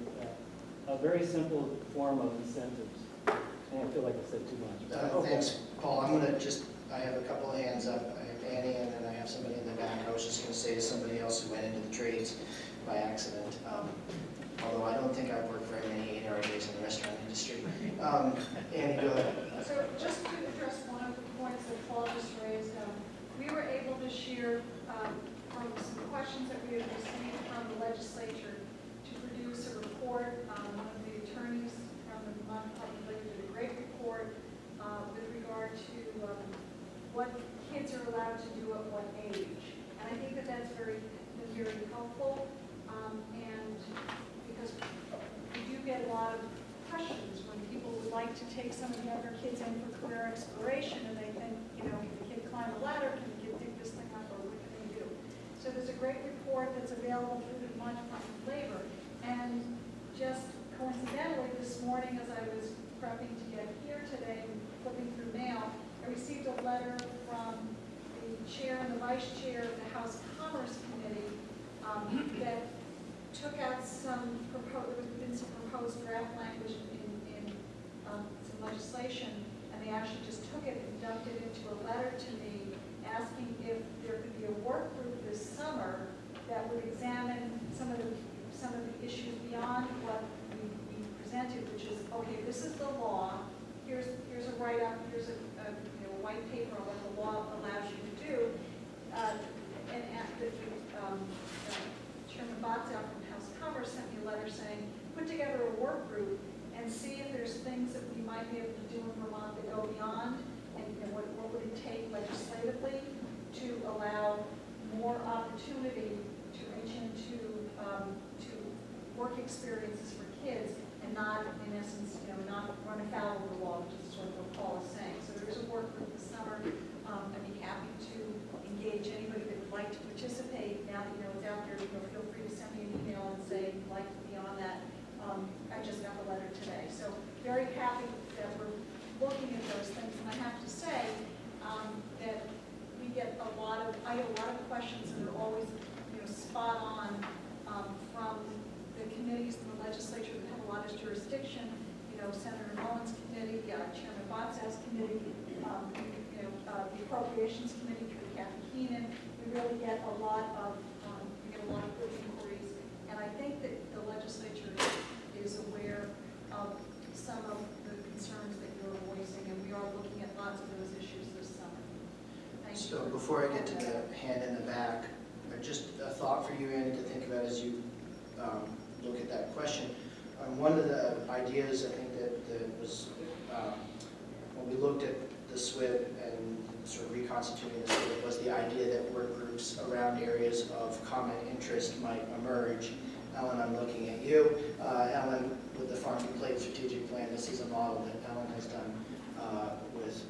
a very simple form of incentives. And I feel like I said too much. Thanks, Paul. I'm going to I have a couple of hands up. I have Annie, and then I have somebody in the back. I was just going to say to somebody else who went into the trades by accident, although I don't think I've worked very many 8-hour days in the restaurant industry. Annie, go ahead. So just to address one of the points that Paul just raised, we were able this year, from some questions that we had received from the legislature, to produce a report. One of the attorneys from the Vermont Public Labor did a great report with regard to what kids are allowed to do at what age. And I think that that's been very helpful, and because we do get a lot of questions when people would like to take some of the younger kids in for career exploration, and they think, you know, can the kid climb a ladder, can the kid dig this thing up, or what can they do? So there's a great report that's available through the Vermont Department of Labor. And just coincidentally, this morning as I was prepping to get here today, flipping through mail, I received a letter from the chair and the vice chair of the House Commerce Committee that took out some proposed draft language in some legislation, and they actually just took it and dumped it into a letter to me asking if there could be a work group this summer that would examine some of the issues beyond what we presented, which is, okay, this is the law, here's a write-up, here's a white paper on what the law allows you to do. Chairman Botzow from House Commerce sent me a letter saying, put together a work group and see if there's things that we might be able to do in Vermont that go beyond, and what would it take legislatively to allow more opportunity to reach into to work experiences for kids and not, in essence, not run afoul of the law, which is sort of what Paul is saying. So there is a work group this summer. I'd be happy to engage anybody that would like to participate. Now that it's out there, feel free to send me an email and say you'd like to be on that. I just got the letter today. So very happy that we're looking at those things. And I have to say that we get I get a lot of questions that are always spot on from the committees in the legislature that have a lot of jurisdiction. Senator Mullins' committee, Chairman Botzow's committee, the Appropriations Committee through Kathy Keenan. We really get a lot of good inquiries, and I think that the legislature is aware of some of the concerns that you're voicing, and we are looking at lots of those issues this summer. Thank you. So before I get to the hand in the back, just a thought for you, Andy, to think about as you look at that question. One of the ideas I think that was we looked at the SWIB and sort of reconstituting the SWIB was the idea that work groups around areas of common interest might emerge. Ellen, I'm looking at you. Ellen, with the Farm to Plate strategic plan, this is a model that Ellen has done with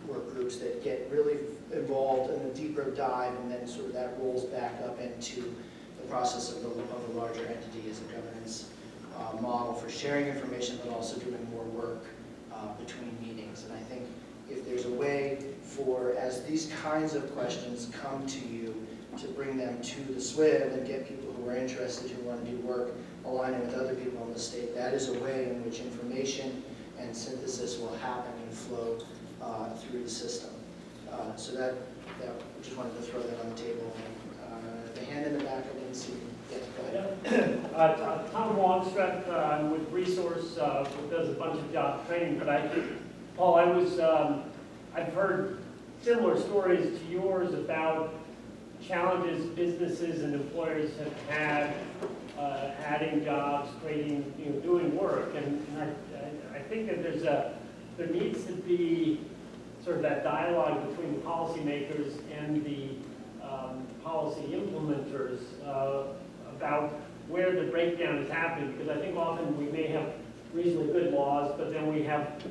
work groups that get really involved in a deeper dive, and then sort of that rolls back up into the process of a larger entity as a governance model for sharing information, but also doing more work between meetings. And I think if there's a way for, as these kinds of questions come to you, to bring them to the SWIB and get people who are interested, who want to do work aligning with other people in the state, that is a way in which information and synthesis will happen and flow through the system. So that just wanted to throw that on the table. The hand in the back, I didn't see. Yes, go ahead. Tom Longstreth, I'm with Resource, does a bunch of job training, but I think, Paul, I've heard similar stories to yours about challenges businesses and employers have had adding jobs, creating, doing work, and I think that there needs to be sort of that dialogue between the policymakers and the policy implementers about where the breakdown is happening, because I think often we may have reasonably good laws, but then we have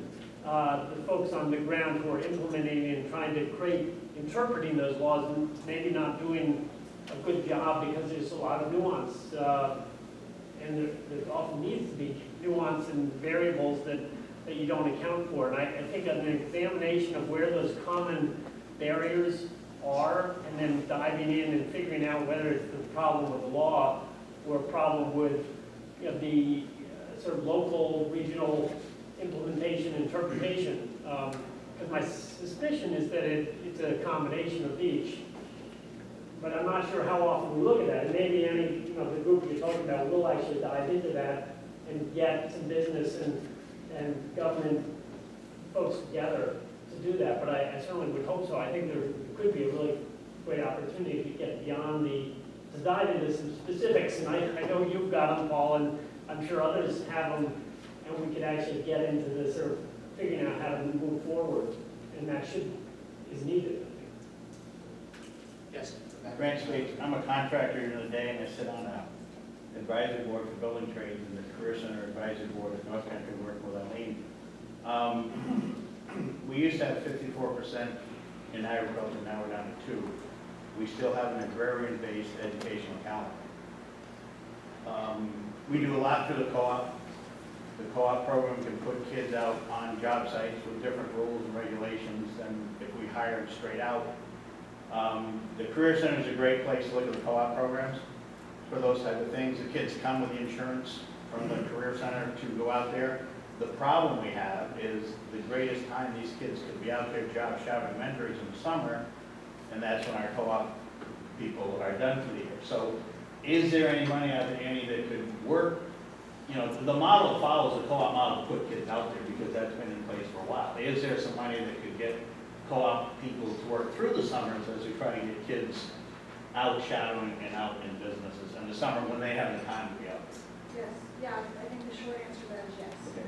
the folks on the ground who are implementing and trying to interpreting those laws and maybe not doing a good job because there's a lot of nuance. And there often needs to be nuance and variables that you don't account for. And I think an examination of where those common barriers are, and then diving in and figuring out whether it's the problem with the law or a problem with the sort of local, regional implementation, interpretation. Because my suspicion is that it's a combination of each. But I'm not sure how often we look at that. And maybe the group you're talking about will actually dive into that and get some business and government folks together to do that. But I certainly would hope so. I think there could be a really great opportunity to get beyond to dive into some specifics. And I know you've got them, Paul, and I'm sure others have them. And we could actually get into this sort of figuring out how to move forward. And that is needed. Yes. Grant States, I'm a contractor here today, and I sit on an advisory board for building trades in the Career Center Advisory Board at North Country, working with Eileen. We used to have 54% in agriculture, now we're down to 2%. We still have an agrarian-based educational calendar. We do a lot through the co-op. The co-op program can put kids out on job sites with different rules and regulations than if we hire them straight out. The Career Center is a great place to look at the co-op programs for those type of things. The kids come with the insurance from the Career Center to go out there. The problem we have is the greatest time these kids could be out there job shadowing mentors in the summer, and that's when our co-op people are done for the year. So is there any money out there, Annie, that could work? The model follows the co-op model to put kids out there because that's been in place for a while. Is there some money that could get co-op people to work through the summers as we try to get kids out shadowing and out in businesses in the summer when they have the time to be out? Yes, yeah, I think the short answer to that is yes. Okay.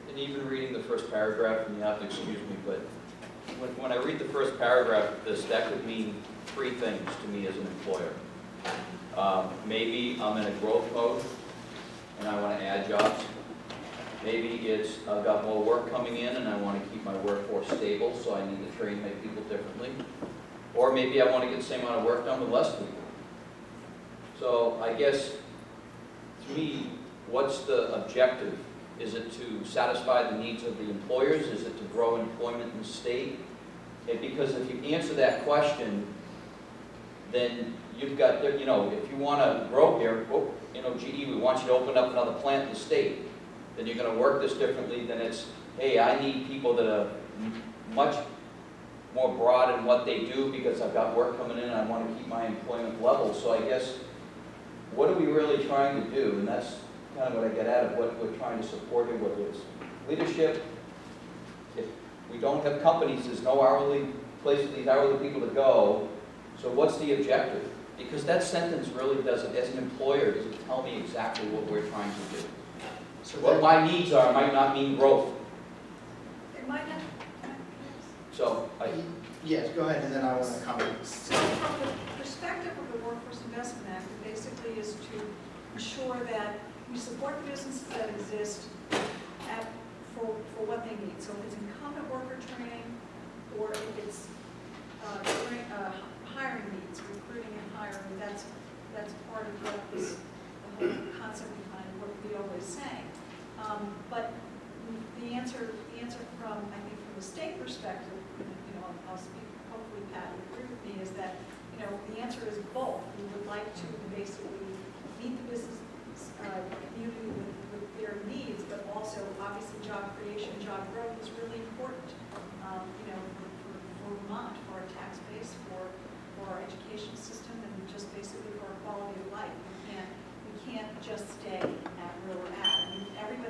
And even reading the first paragraph, and you have to excuse me, but when I read the first paragraph of this, that could mean 3 things to me as an employer. Maybe I'm in a growth mode and I want to add jobs. Maybe it's I've got more work coming in and I want to keep my workforce stable, so I need to train my people differently. Or maybe I want to get the same amount of work done with less people. So I guess, to me, what's the objective? Is it to satisfy the needs of the employers? Is it to grow employment in the state? Because if you answer that question, then you've got, if you want to grow here, GE, we want you to open up another plant in the state. Then you're going to work this differently than it's, hey, I need people that are much more broad in what they do because I've got work coming in and I want to keep my employment level. So I guess, what are we really trying to do? And that's kind of what I get at of what we're trying to support here, whether it's leadership. If we don't have companies, there's no hourly place for these hourly people to go. So what's the objective? Because that sentence really doesn't, as an employer, doesn't tell me exactly what we're trying to do. So What that- my needs are might not mean growth. It might not, So, Yes, go ahead, and then I want to comment. so from the perspective of the Workforce Investment Act, it basically is to ensure that we support the businesses that exist for what they need. So if it's incumbent worker training, or if it's hiring needs, recruiting and hiring, that's part of what this, the whole concept behind what we always say. But the answer from, I think, from the state perspective, I'll speak, hopefully Pat will agree with me, is that, the answer is both. We would like to basically meet the business community with their needs, but also obviously job creation, job growth is really important, for Vermont, for our tax base, for our education system, and just basically for our quality of life. We can't just stay at where we're at. I mean,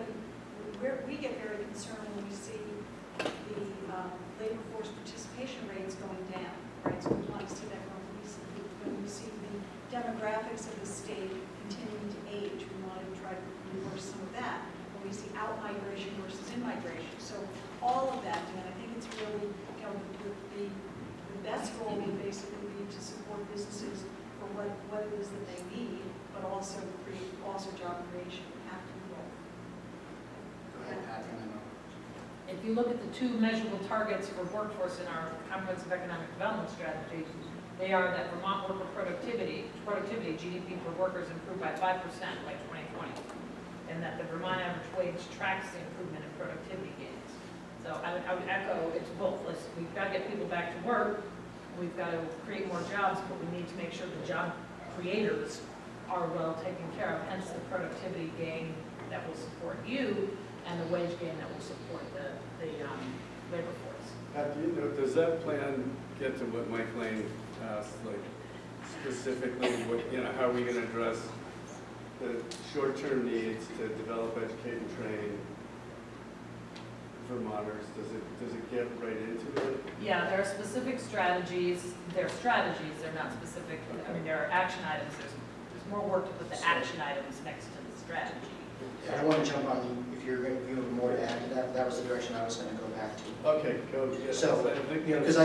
we get very concerned when we see the labor force participation rates going down, right? So we want to see that growth. When we see the demographics of the state continuing to age, we want to try to reverse some of that. When we see out-migration versus in-migration. So all of that, and I think it's really, the best goal would basically be to support businesses for what it is that they need, but also create job creation. We have to grow. Go ahead, Pat, and then If you look at the two measurable targets for workforce in our comprehensive economic development strategy, they are that Vermont worker productivity, GDP per worker is improved by 5% by 2020, and that the Vermont average wage tracks the improvement in productivity gains. So I would echo, it's both. We've got to get people back to work, we've got to create more jobs, but we need to make sure the job creators are well taken care of, hence the productivity gain that will support you, and the wage gain that will support the labor force. Pat, does that plan get to what Mike Lane asked, like specifically, how are we going to address the short-term needs to develop, educate, and train Vermonters? Does it get right into it? Yeah, there are specific strategies. They're strategies, they're not specific. I mean, there are action items. There's more work to put the action items next to the strategy. I want to jump on, if you have more to add to that, that was the direction I was going to go back to. Okay, go. Yeah, So, because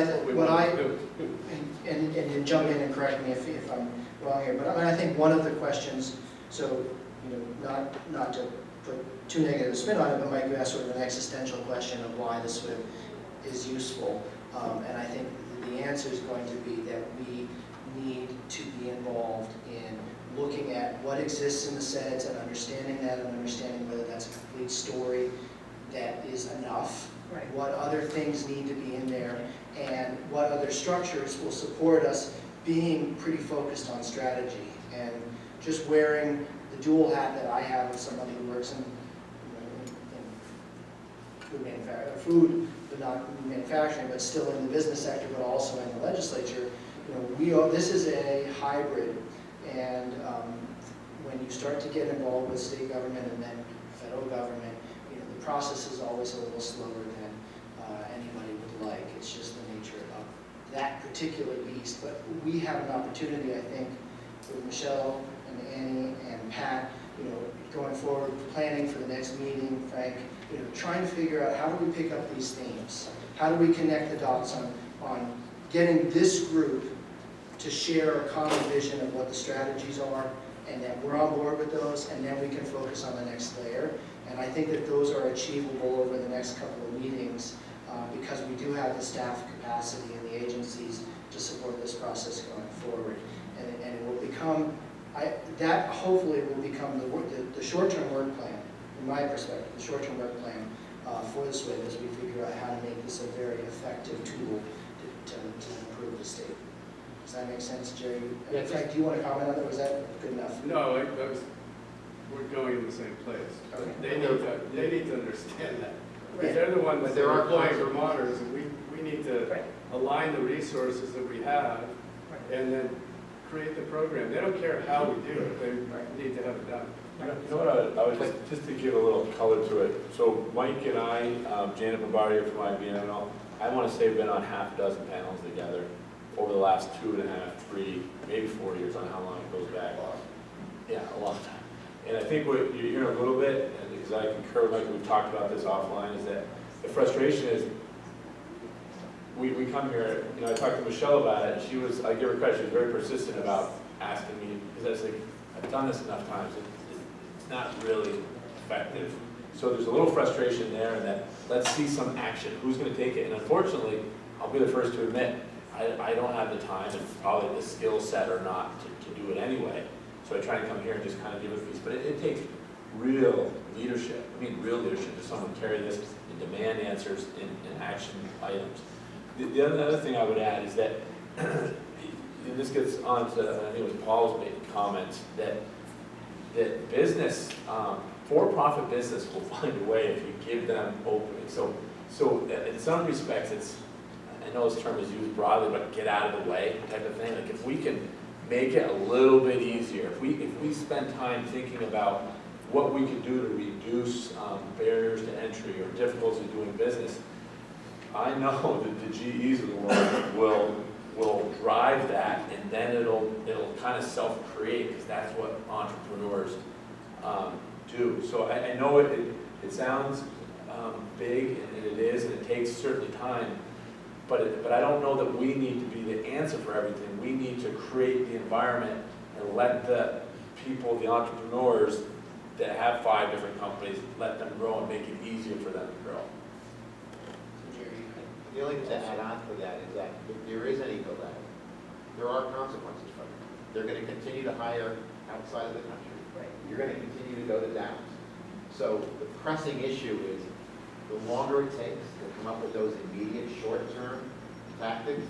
and jump in and correct me if I'm wrong here, but I think one of the questions, so, not to put too negative a spin on it, but Mike, you asked sort of an existential question of why this is useful, and I think the answer is going to be that we need to be involved in looking at what exists in the SEDS and understanding that, and understanding whether that's a complete story that is enough, right. What other things need to be in there, and what other structures will support us being pretty focused on strategy. And just wearing the dual hat that I have as somebody who works in food, but not manufacturing, but still in the business sector, but also in the legislature, this is a hybrid. And when you start to get involved with state government and then federal government, the process is always a little slower than anybody would like. It's just the nature of that particular beast. But we have an opportunity, I think, with Michelle and Annie and Pat, going forward, planning for the next meeting, Frank, trying to figure out how do we pick up these themes? How do we connect the dots on getting this group to share a common vision of what the strategies are, and that we're on board with those, and then we can focus on the next layer. And I think that those are achievable over the next couple of meetings, because we do have the staff capacity and the agencies to support this process going forward. And it will become, that hopefully will become the short-term work plan, from my perspective, the short-term work plan for this way, as we figure out how to make this a very effective tool to improve the state. Does that make sense, Jerry? Yeah, Frank, do you want to comment on that? Was that good enough? No, we're going in the same place. Okay. They need to understand that. Right. They're the ones But that there are are employing kinds of- Vermonters, and we need to align the resources that we have, and then create the program. They don't care how we do it, they need to have it done. You know what, I would just to give a little color to it. So Mike and I, Janet Bombardier from IBM, I want to say we've been on half a dozen panels together over the last 2.5, 3, maybe 4 years on how long it goes back. Yeah, a long time. And I think what you're hearing a little bit, and because I concur with Mike, we've talked about this offline, is that the frustration is, we come here, you know, I talked to Michelle about it, and she was, I give her credit, she was very persistent about asking me, because I was like, I've done this enough times, it's not really effective. So there's a little frustration there, and that let's see some action. Who's going to take it? And unfortunately, I'll be the first to admit, I don't have the time and probably the skill set or not to do it anyway. So I try and come here and just kind of give it a piece. But it takes real leadership. I mean, real leadership to someone carry this and demand answers in action items. The other thing I would add is that, and this gets on to, I think it was Paul's comments, that business, for-profit business will find a way if you give them openings. So in some respects, it's, I know this term is used broadly, but get out of the way type of thing. Like if we can make it a little bit easier, if we spend time thinking about what we can do to reduce barriers to entry or difficulties in doing business, I know that the GEs of the world will drive that, and then it'll kind of self-create, because that's what entrepreneurs do. So I know it sounds big, and it is, and it takes certainly time, but I don't know that we need to be the answer for everything. We need to create the environment and let the people, the entrepreneurs that have 5 different companies, let them grow and make it easier for them to grow. The only thing to add on to that is that if there is any delay, there are consequences from it. They're going to continue to hire outside of the country. Right. You're going to continue to go to Dallas. So the pressing issue is the longer it takes to come up with those immediate short-term tactics,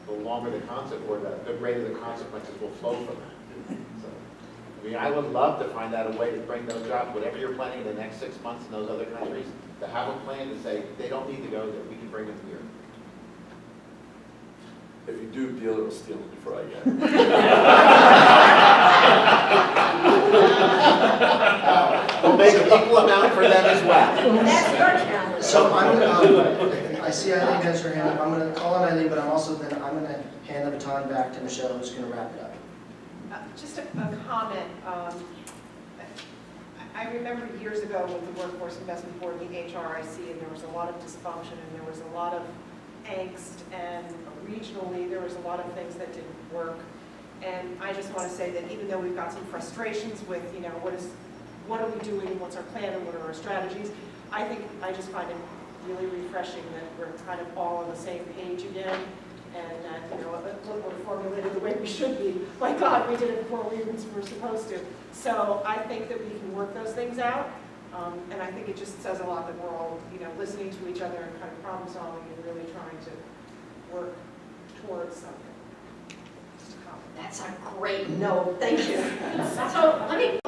the longer the consequence, or the greater the consequences will flow from that. So, I mean, I would love to find out a way to bring those jobs, whatever you're planning in the next 6 months in those other countries, to have a plan to say they don't need to go there, we can bring them here. If you do, dealer will steal it before I get it. We'll make an equal amount for them as well. That's your challenge. So I'm gonna, I see Eileen has her hand up. I'm gonna call on Eileen, but I'm gonna hand the baton back to Michelle, who's gonna wrap it up. Just a comment. I remember years ago with the Workforce Investment Board, the HRIC, and there was a lot of dysfunction, and there was a lot of angst, and regionally there was a lot of things that didn't work. And I just want to say that even though we've got some frustrations with, you know, what are we doing, what's our plan, and what are our strategies, I just find it really refreshing that we're kind of all on the same page again, and that, you know, we're formulated the way we should be. My God, we did it before we even were supposed to. So I think that we can work those things out, and I think it just says a lot that we're all, you know, listening to each other and kind of problem solving and really trying to work towards something. That's a great note, thank you. So let me